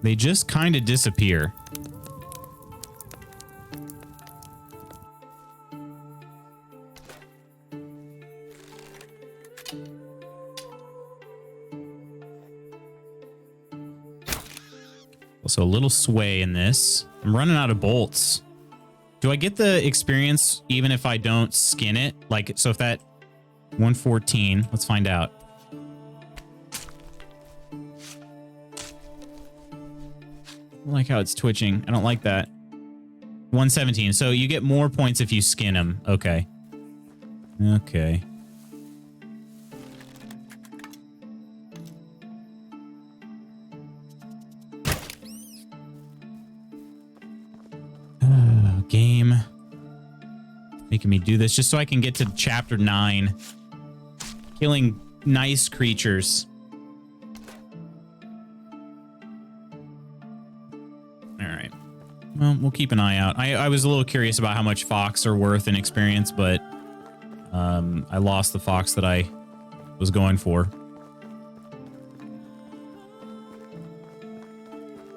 They just kind of disappear. Also, a little sway in this. I'm running out of bolts. Do I get the experience even if I don't skin it? Like, so if that 114, let's find out. I don't like how it's twitching. I don't like that. 117. So you get more points if you skin him. Okay. Okay. Game. Making me do this just so I can get to chapter 9. Killing nice creatures. Alright. Well, we'll keep an eye out. I was a little curious about how much fox are worth in experience, but I lost the fox that I was going for.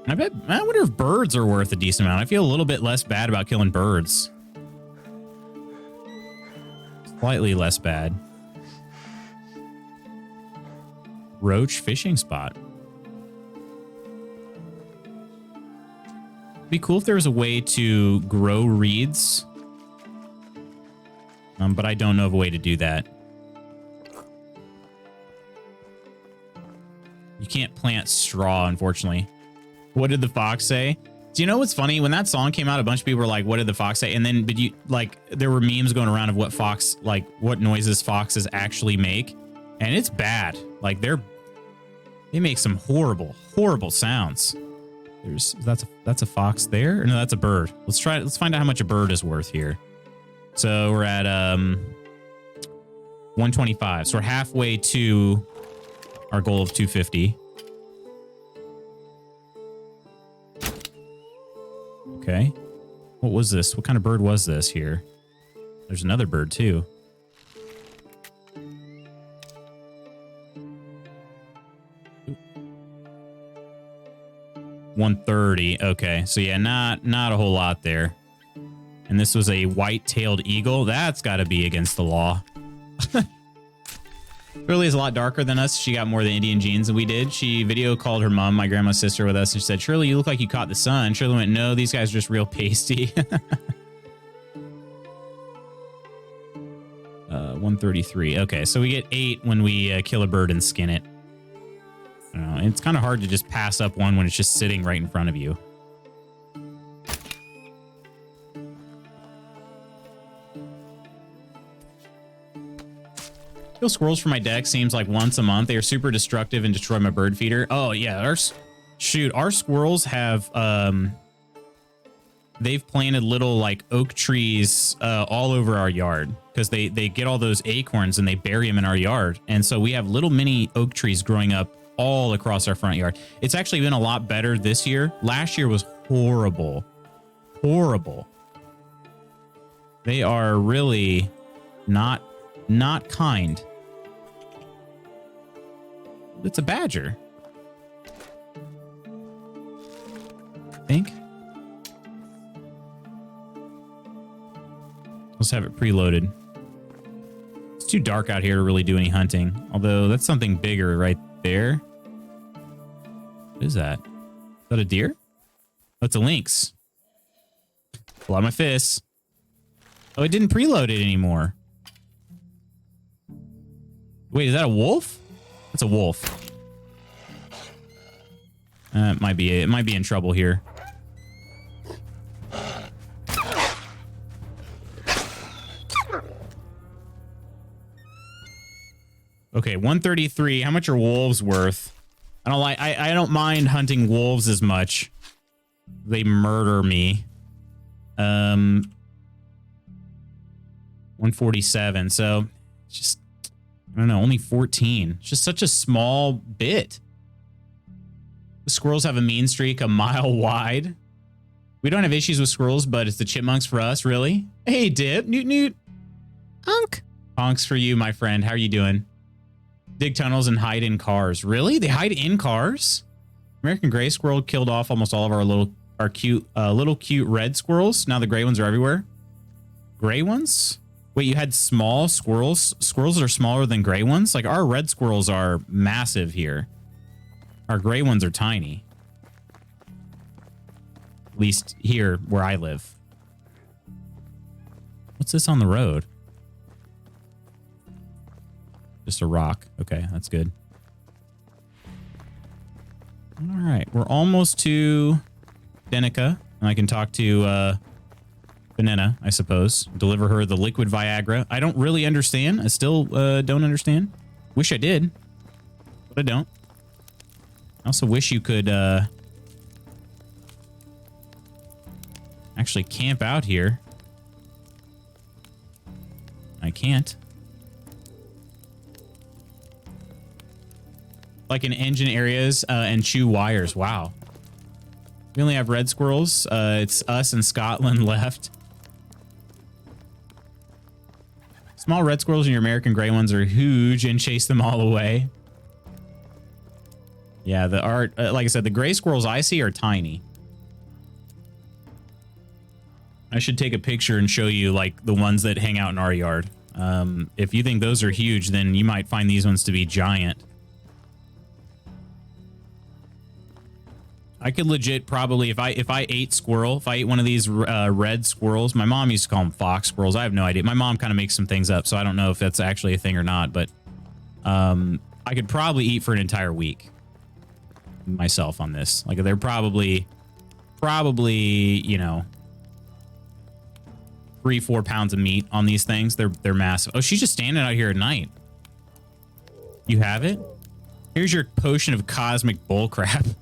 I wonder if birds are worth a decent amount. I feel a little bit less bad about killing birds. Slightly less bad. Roach fishing spot. Be cool if there was a way to grow reeds. But I don't know of a way to do that. You can't plant straw, unfortunately. What did the fox say? Do you know what's funny? When that song came out, a bunch of people were like, what did the fox say? And then, but you, like, there were memes going around of what fox, like, what noises foxes actually make. And it's bad. Like, they make some horrible, horrible sounds. That's a fox there? Or no, that's a bird. Let's find out how much a bird is worth here. So we're at 125. So we're halfway to our goal of 250. Okay. What was this? What kind of bird was this here? There's another bird too. Ooh. 130. Okay. So yeah, not a whole lot there. And this was a white-tailed eagle. That's got to be against the law. Shirley is a lot darker than us. She got more than Indian genes than we did. She video called her mom, my grandma's sister, with us, and she said, Shirley, you look like you caught the sun. Shirley went, no, these guys are just real pasty. 133. Okay, so we get 8 when we kill a bird and skin it. I don't know. It's kind of hard to just pass up one when it's just sitting right in front of you. Kill squirrels for my deck seems like once a month. They are super destructive and destroy my bird feeder. Oh yeah, our squirrels have they've planted little like oak trees all over our yard because they get all those acorns and they bury them in our yard. And so we have little mini oak trees growing up all across our front yard. It's actually been a lot better this year. Last year was horrible. Horrible. They are really not kind. It's a badger. I think. Let's have it preloaded. It's too dark out here to really do any hunting. Although that's something bigger right there. What is that? Is that a deer? Oh, it's a lynx. Pull out my fists. Oh, it didn't preload it anymore. Wait, is that a wolf? That's a wolf. It might be in trouble here. Okay, 133. How much are wolves worth? I don't mind hunting wolves as much. They murder me. 147. So just, I don't know, only 14. It's just such a small bit. The squirrels have a mean streak a mile wide. We don't have issues with squirrels, but it's the chipmunks for us, really. Hey, Dip. Newt Newt. Honk. Honks for you, my friend. How are you doing? Dig tunnels and hide in cars. Really? They hide in cars? American gray squirrel killed off almost all of our little cute red squirrels. Now the gray ones are everywhere. Gray ones? Wait, you had small squirrels? Squirrels that are smaller than gray ones? Like our red squirrels are massive here. Our gray ones are tiny. At least here where I live. What's this on the road? Just a rock. Okay, that's good. All right, we're almost to Denica. And I can talk to Banana, I suppose. Deliver her the liquid Viagra. I don't really understand. I still don't understand. Wish I did, but I don't. I also wish you could actually camp out here. I can't. Like in engine areas and chew wires. Wow. We only have red squirrels. It's us and Scotland left. Small red squirrels and your American gray ones are huge and chase them all away. Yeah, the art, like I said, the gray squirrels I see are tiny. I should take a picture and show you like the ones that hang out in our yard. If you think those are huge, then you might find these ones to be giant. I could legit probably, if I ate squirrel, if I ate one of these red squirrels, my mom used to call them fox squirrels. I have no idea. My mom kind of makes some things up, so I don't know if that's actually a thing or not, but I could probably eat for an entire week myself on this. Like they're probably, you know, 3-4 pounds of meat on these things. They're massive. Oh, she's just standing out here at night. You have it? Here's your potion of cosmic bullcrap.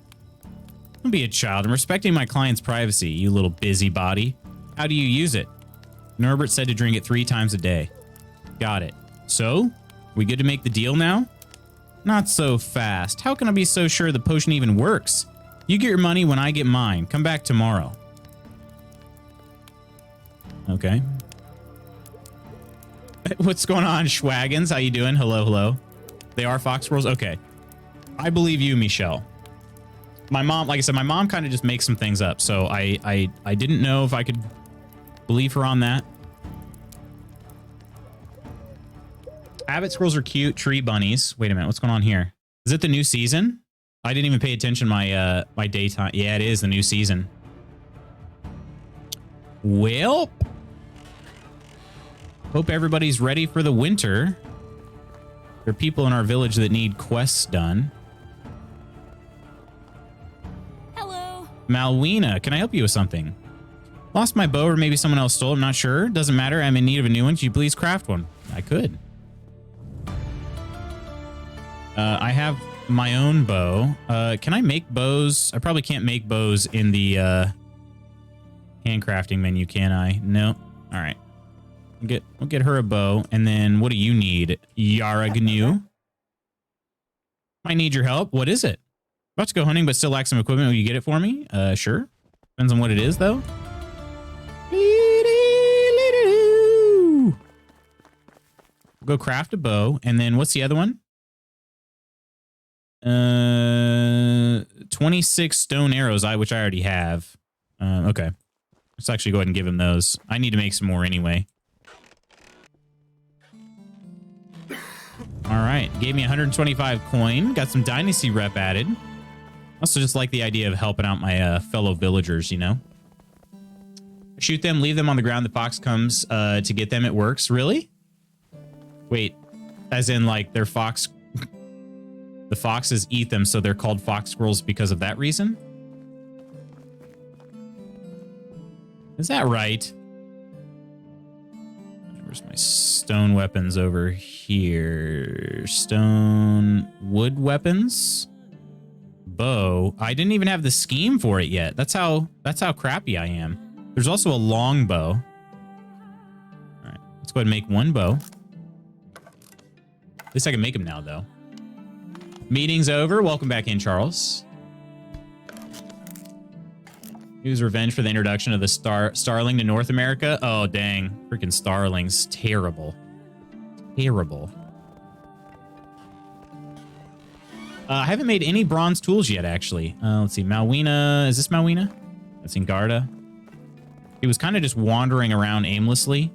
Don't be a child. I'm respecting my client's privacy, you little busybody. How do you use it? Norbert said to drink it 3 times a day. Got it. So? We good to make the deal now? Not so fast. How can I be so sure the potion even works? You get your money when I get mine. Come back tomorrow. Okay. What's going on, Schwaggins? How you doing? Hello, hello. They are fox squirrels? Okay. I believe you, Michelle. My mom, like I said, my mom kind of just makes some things up, so I didn't know if I could believe her on that. Abbott squirrels are cute. Tree bunnies. Wait a minute, what's going on here? Is it the new season? I didn't even pay attention my my daytime. Yeah, it is the new season. Well, hope everybody's ready for the winter. There are people in our village that need quests done. Malwina, can I help you with something? Lost my bow or maybe someone else stole it. I'm not sure. Doesn't matter. I'm in need of a new one. Could you please craft one? I could. I have my own bow. Can I make bows? I probably can't make bows in the handcrafting menu, can I? No. All right. We'll get her a bow. And then what do you need? Yara Gnu. Might need your help. What is it? About to go hunting, but still lack some equipment. Will you get it for me? Sure. Depends on what it is, though. We'll go craft a bow. And then what's the other one? 26 stone arrows, which I already have. Okay. Let's actually go ahead and give him those. I need to make some more anyway. All right. Gave me 125 coin. Got some Dynasty rep added. Also just like the idea of helping out my fellow villagers, you know? Shoot them, leave them on the ground. The fox comes to get them. It works. Really? Wait. As in, like, they're fox... The foxes eat them, so they're called fox squirrels because of that reason? Is that right? Where's my stone weapons over here? Stone wood weapons? Bow. I didn't even have the scheme for it yet. That's how crappy I am. There's also a long bow. All right, let's go ahead and make one bow. At least I can make them now, though. Meeting's over. Welcome back in, Charles. Use revenge for the introduction of the starling to North America. Oh, dang. Freaking starlings. Terrible. Terrible. I haven't made any bronze tools yet, actually. Let's see. Malwina. Is this Malwina? That's Ingarda. He was kind of just wandering around aimlessly.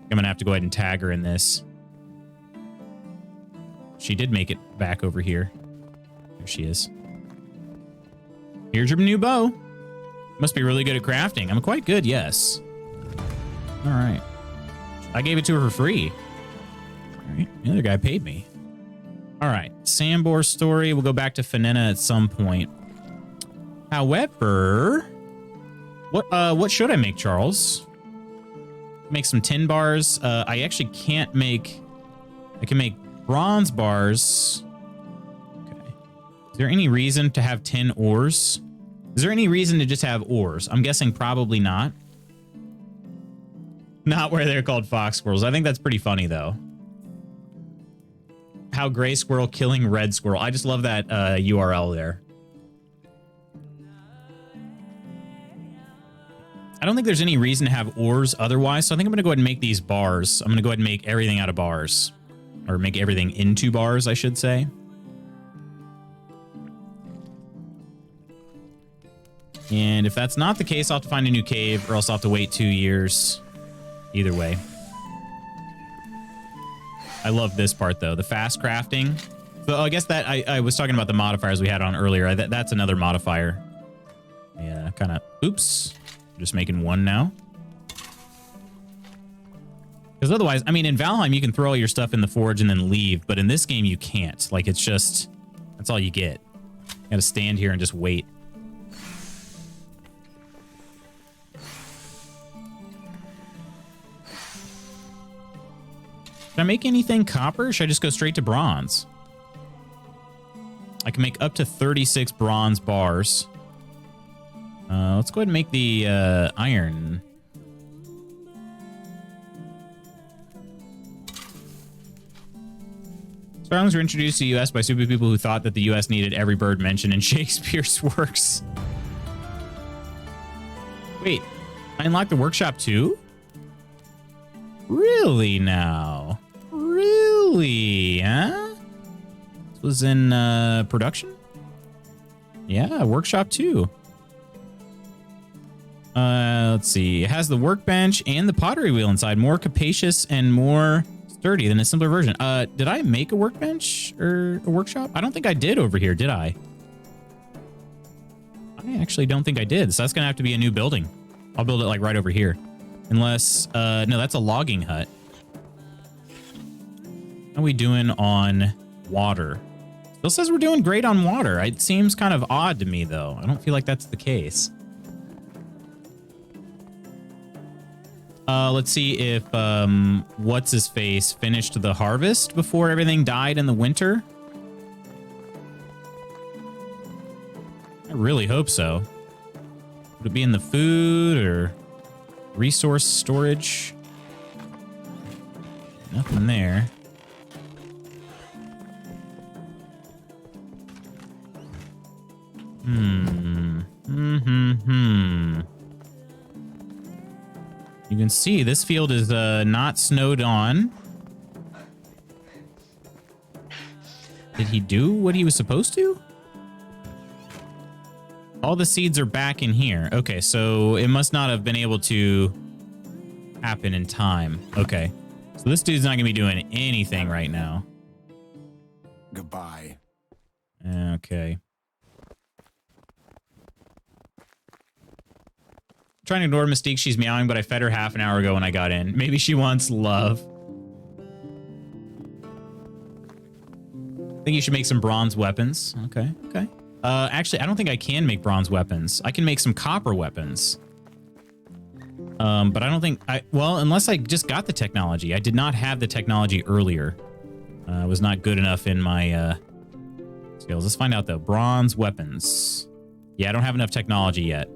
I'm going to have to go ahead and tag her in this. She did make it back over here. There she is. Here's your new bow. Must be really good at crafting. I'm quite good, yes. All right. I gave it to her for free. All right. The other guy paid me. All right. Sambor story. We'll go back to Fenena at some point. However, what should I make, Charles? Make some tin bars. I actually can't make... I can make bronze bars. Okay. Is there any reason to have tin ores? Is there any reason to just have ores? I'm guessing probably not. Not where they're called fox squirrels. I think that's pretty funny, though. How gray squirrel killing red squirrel. I just love that URL there. I don't think there's any reason to have ores otherwise, so I think I'm going to go ahead and make these bars. I'm going to go ahead and make everything out of bars. Or make everything into bars, I should say. And if that's not the case, I'll have to find a new cave, or else I'll have to wait 2 years. Either way. I love this part, though. The fast crafting. So I guess that I was talking about the modifiers we had on earlier. That's another modifier. Yeah, kind of... Oops. I'm just making one now. Because otherwise, I mean, in Valheim, you can throw all your stuff in the forge and then leave. But in this game, you can't. Like, it's just... That's all you get. You gotta stand here and just wait. Should I make anything copper? Or should I just go straight to bronze? I can make up to 36 bronze bars. Let's go ahead and make the iron. Starlings were introduced to the U.S. by stupid people who thought that the U.S. needed every bird mentioned in Shakespeare's works. Wait, I unlocked the workshop too? Really now? Really, huh? This was in production? Yeah, workshop 2. Let's see. It has the workbench and the pottery wheel inside. More capacious and more sturdy than a simpler version. Did I make a workbench or a workshop? I don't think I did over here, did I? I actually don't think I did. So that's going to have to be a new building. I'll build it like right over here. Unless, no, that's a logging hut. How are we doing on water? Still says we're doing great on water. It seems kind of odd to me, though. I don't feel like that's the case. Let's see if, what's-his-face finished the harvest before everything died in the winter. really hope so. Would it be in the food or resource storage? Nothing there. You can see this field is not snowed on. Did he do what he was supposed to? All the seeds are back in here. Okay, so it must not have been able to happen in time. Okay. So this dude's not going to be doing anything right now. Goodbye. Okay. Trying to ignore Mystique. She's meowing, but I fed her half an hour ago when I got in. Maybe she wants love. I think you should make some bronze weapons. Okay, okay. Actually, I don't think I can make bronze weapons. I can make some copper weapons. But I don't think well, unless I just got the technology. I did not have the technology earlier. I was not good enough in my skills. Let's find out though. Bronze weapons. Yeah, I don't have enough technology yet.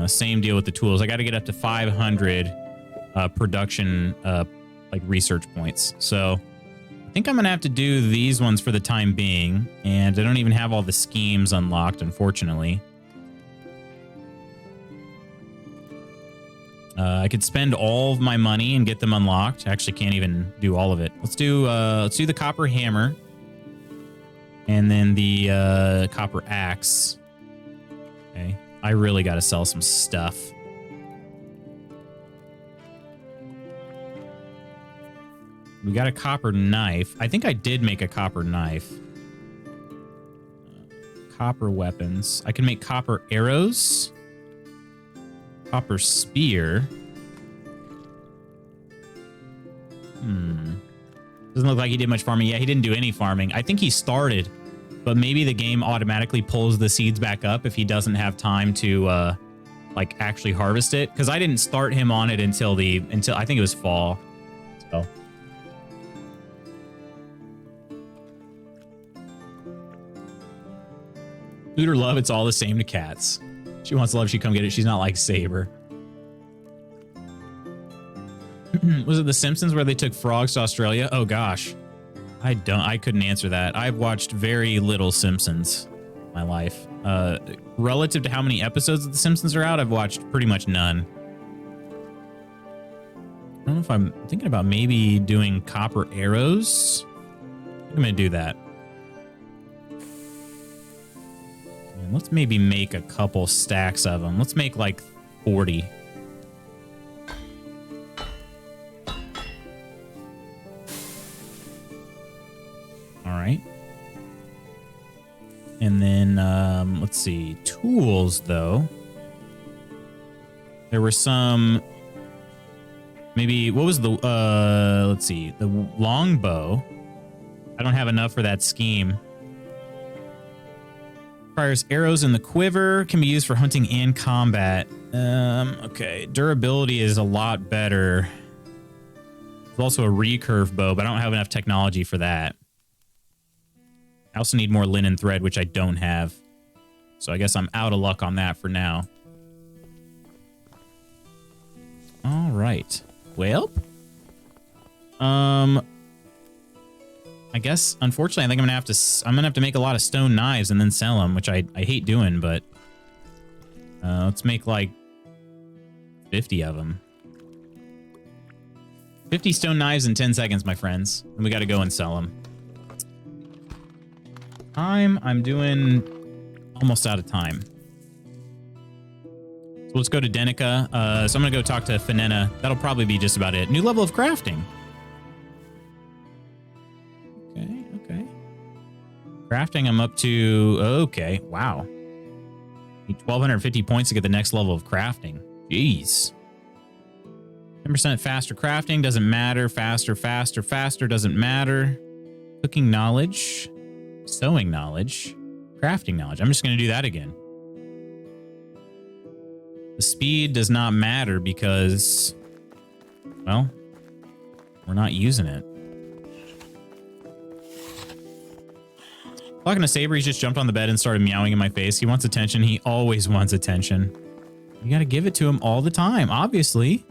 Same deal with the tools. I got to get up to 500 production like research points. So I think I'm gonna have to do these ones for the time being, and I don't even have all the schemes unlocked, unfortunately. I could spend all of my money and get them unlocked. Actually, can't even do all of it. Let's do the copper hammer, and then the copper axe. Okay, I really got to sell some stuff. We got a copper knife. I think I did make a copper knife. Copper weapons. I can make copper arrows. Copper spear. Doesn't look like he did much farming. Yeah, he didn't do any farming. I think he started, but maybe the game automatically pulls the seeds back up if he doesn't have time to like actually harvest it. Because I didn't start him on it until I think it was fall. So. Food or love, it's all the same to cats. She wants love, she come get it. She's not like Saber. Was it The Simpsons where they took frogs to Australia? Oh gosh. I couldn't answer that. I've watched very little Simpsons in my life. Relative to how many episodes of The Simpsons are out, I've watched pretty much none. I don't know if I'm thinking about maybe doing copper arrows. I think I'm gonna do that. And let's maybe make a couple stacks of them. Let's make like 40. All right. And then, let's see. Tools, though. There were some... Maybe, what was the... let's see. The longbow. I don't have enough for that scheme. Requires arrows in the quiver. Can be used for hunting and combat. Okay. Durability is a lot better. There's also a recurve bow, but I don't have enough technology for that. I also need more linen thread, which I don't have. So I guess I'm out of luck on that for now. All right. Well, I guess, unfortunately, I think I'm gonna have to make a lot of stone knives and then sell them, which I hate doing, but let's make like 50 of them. 50 stone knives in 10 seconds, my friends. And we got to go and sell them. I'm doing almost out of time. So let's go to Denica. So I'm gonna go talk to Finena. That'll probably be just about it. New level of crafting. Okay. Crafting, I'm up to... Okay, wow. Need 1,250 points to get the next level of crafting. Jeez. 10% faster crafting, doesn't matter. Faster doesn't matter. Cooking knowledge. Sewing knowledge. Crafting knowledge. I'm just going to do that again. The speed does not matter because... Well, we're not using it. Talking to Saber, he's just jumped on the bed and started meowing in my face. He wants attention. He always wants attention. You gotta give it to him all the time, obviously.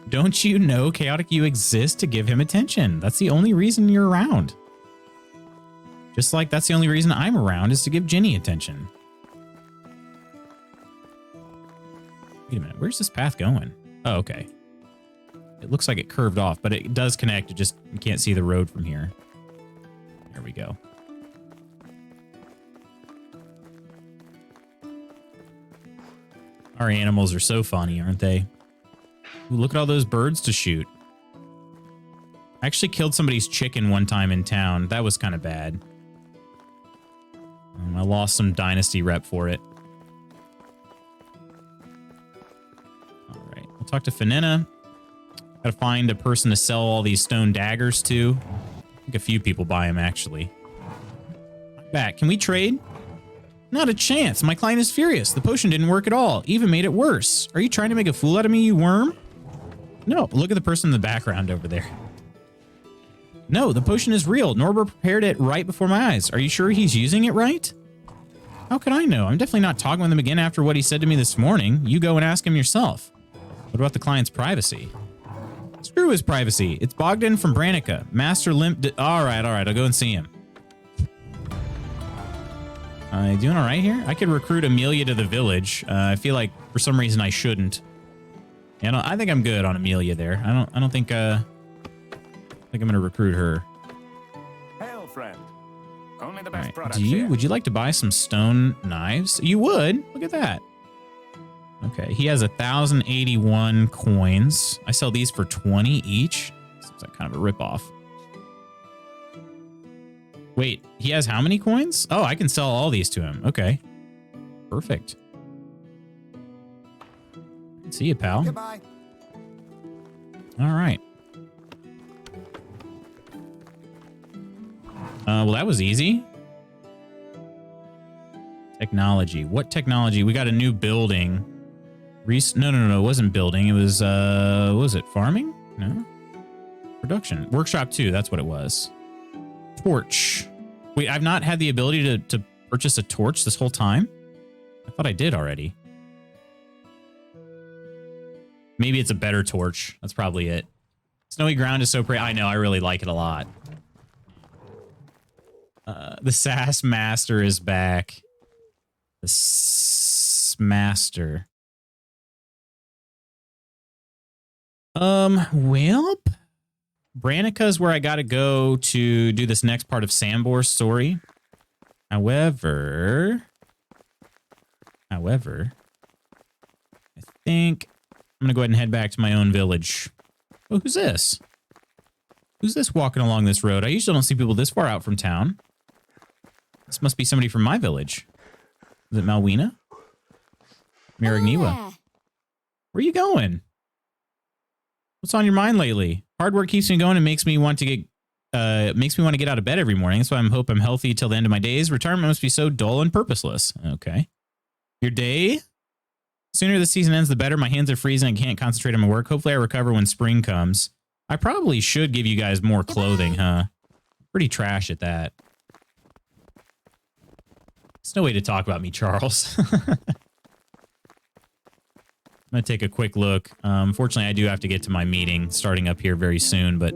Don't you know, Chaotic, you exist to give him attention? That's the only reason you're around. Just like that's the only reason I'm around is to give Ginny attention. Wait a minute, where's this path going? Oh, okay. It looks like it curved off, but it does connect. It just, you can't see the road from here. There we go. Our animals are so funny, aren't they? Ooh, look at all those birds to shoot. I actually killed somebody's chicken one time in town. That was kind of bad. I lost some Dynasty rep for it. All right, we'll talk to Finena. Gotta find a person to sell all these stone daggers to. I think a few people buy them, actually. I'm back. Can we trade? Not a chance. My client is furious. The potion didn't work at all. Even made it worse. Are you trying to make a fool out of me, you worm? No, look at the person in the background over there. No, the potion is real. Norbert prepared it right before my eyes. Are you sure he's using it right? How can I know? I'm definitely not talking with him again after what he said to me this morning. You go and ask him yourself. What about the client's privacy? Screw his privacy. It's Bogdan from Branica. Master Limp... All right. I'll go and see him. Doing all right here? I could recruit Amelia to the village. I feel like for some reason I shouldn't. Yeah, I think I'm good on Amelia there. I don't think I'm gonna recruit her. Hail, friend. Only the best Right. products here. Would you like to buy some stone knives? You would. Look at that. Okay, he has 1,081 coins. I sell these for 20 each. Seems like kind of a ripoff. Wait, he has how many coins? Oh, I can sell all these to him. Okay. Perfect. See you, pal. Goodbye. All right. Well, that was easy. Technology. What technology? We got a new building. No. It wasn't building. It was, what was it? Farming? No. Production. Workshop 2. That's what it was. Torch. Wait, I've not had the ability to purchase a torch this whole time? I thought I did already. Maybe it's a better torch. That's probably it. Snowy ground is so pretty. I know. I really like it a lot. The Sass Master is back. The Master. Well, Branica is where I gotta go to do this next part of Sambor's story. However, I think I'm gonna go ahead and head back to my own village. Oh, who's this? Who's this walking along this road? I usually don't see people this far out from town. This must be somebody from my village. Is it Malwina? Marigniwa. There. Where are you going? What's on your mind lately? Hard work keeps me going and makes me want to get out of bed every morning. That's why I hope I'm healthy till the end of my days. Retirement must be so dull and purposeless. Okay. Your day? Sooner the season ends, the better. My hands are freezing. I can't concentrate on my work. Hopefully I recover when spring comes. I probably should give you guys more clothing, huh? Pretty trash at that. There's no way to talk about me, Charles. I'm going to take a quick look. Unfortunately, I do have to get to my meeting starting up here very soon, but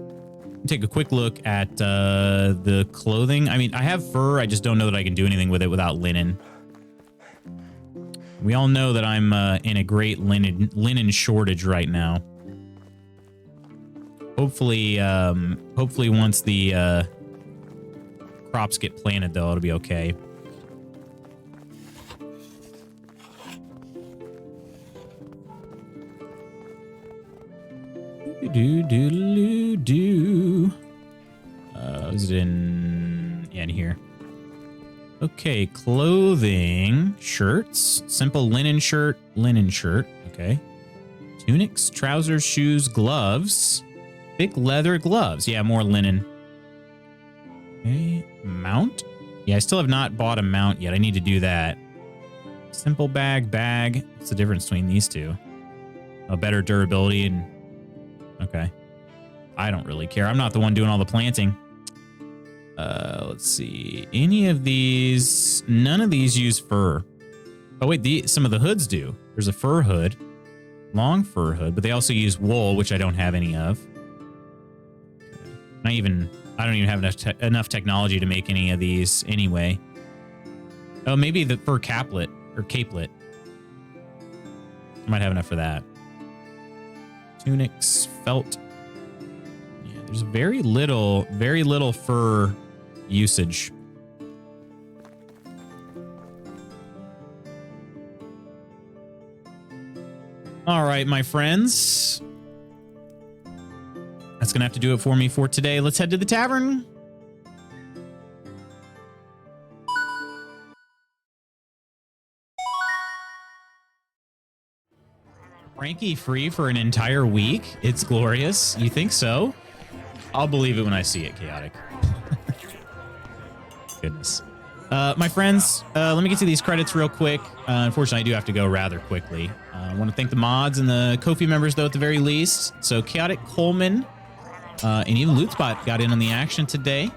take a quick look at the clothing. I mean, I have fur. I just don't know that I can do anything with it without linen. We all know that I'm in a great linen shortage right now. Hopefully once the crops get planted, though, it'll be okay. Is it in here? Okay, clothing, shirts, simple linen shirt, okay. Tunics, trousers, shoes, gloves, thick leather gloves. Yeah, more linen. Okay, mount. Yeah, I still have not bought a mount yet. I need to do that. Simple bag. What's the difference between these two? A better durability and Okay. I don't really care. I'm not the one doing all the planting. Let's see. Any of these? None of these use fur. Oh, wait. Some of the hoods do. There's a fur hood. Long fur hood. But they also use wool, which I don't have any of. I don't even have enough technology to make any of these anyway. Oh, maybe the fur caplet or capelet. I might have enough for that. Tunics, felt. Yeah, there's very little fur usage. All right, my friends. That's going to have to do it for me for today. Let's head to the tavern. Frankie free for an entire week? It's glorious. You think so? I'll believe it when I see it, Chaotic. Goodness. My friends, let me get to these credits real quick. Unfortunately, I do have to go rather quickly. I want to thank the mods and the Ko-fi members, though, at the very least. So Chaotic, Coleman, and even Lootspot got in on the action today.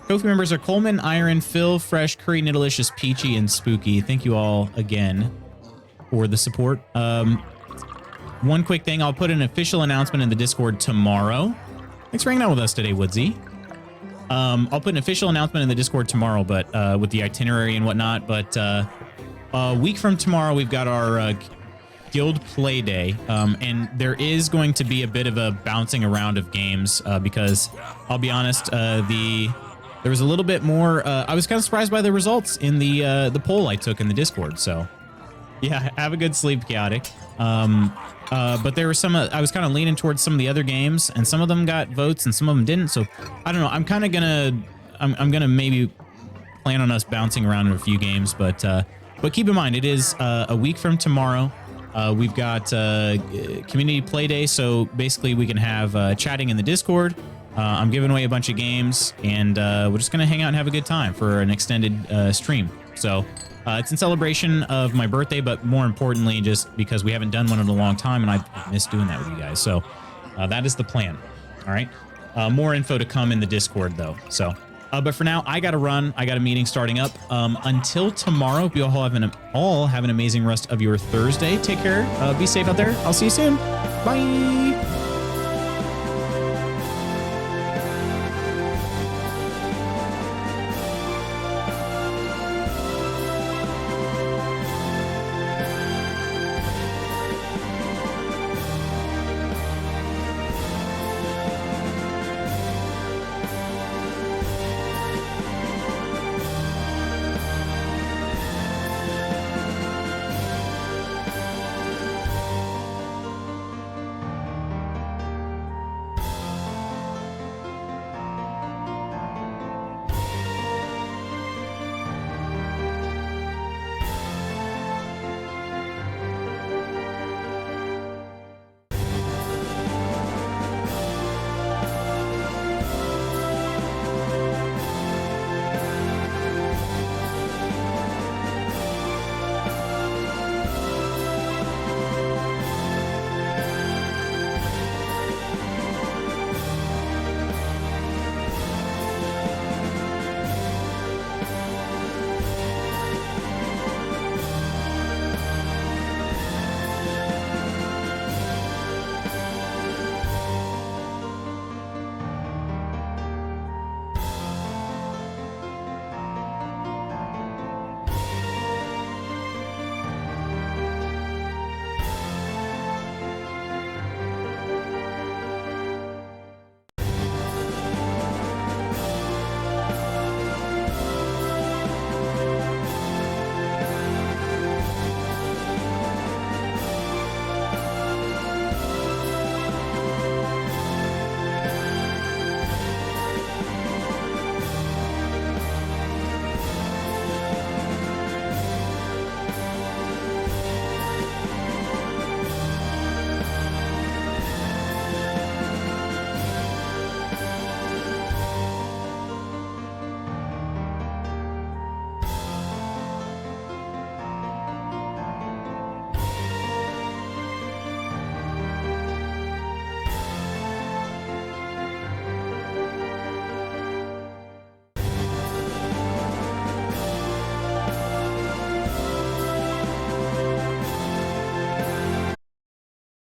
Ko-fi members are Coleman, Iron, Phil, Fresh, Curry, Nidalicious, Peachy, and Spooky. Thank you all again for the support. One quick thing, I'll put an official announcement in the Discord tomorrow. Thanks for hanging out with us today, Woodsy. I'll put an official announcement in the Discord tomorrow, but with the itinerary and whatnot. But a week from tomorrow, we've got our guild play day, and there is going to be a bit of a bouncing around of games because I'll be honest, there was a little bit more. I was kind of surprised by the results in the poll I took in the Discord. So yeah, have a good sleep, Chaotic. But there were some, I was kind of leaning towards some of the other games, and some of them got votes and some of them didn't. So I don't know. I'm kind of I'm gonna maybe plan on us bouncing around in a few games, but keep in mind, it is a week from tomorrow. We've got community play day. So basically we can have chatting in the Discord. I'm giving away a bunch of games, and we're just going to hang out and have a good time for an extended stream. So it's in celebration of my birthday, but more importantly, just because we haven't done one in a long time, and I miss doing that with you guys. So that is the plan. All right. More info to come in the Discord, though. So, but for now, I got to run. I got a meeting starting up. Until tomorrow, you all have an amazing rest of your Thursday. Take care. Be safe out there. I'll see you soon. Bye.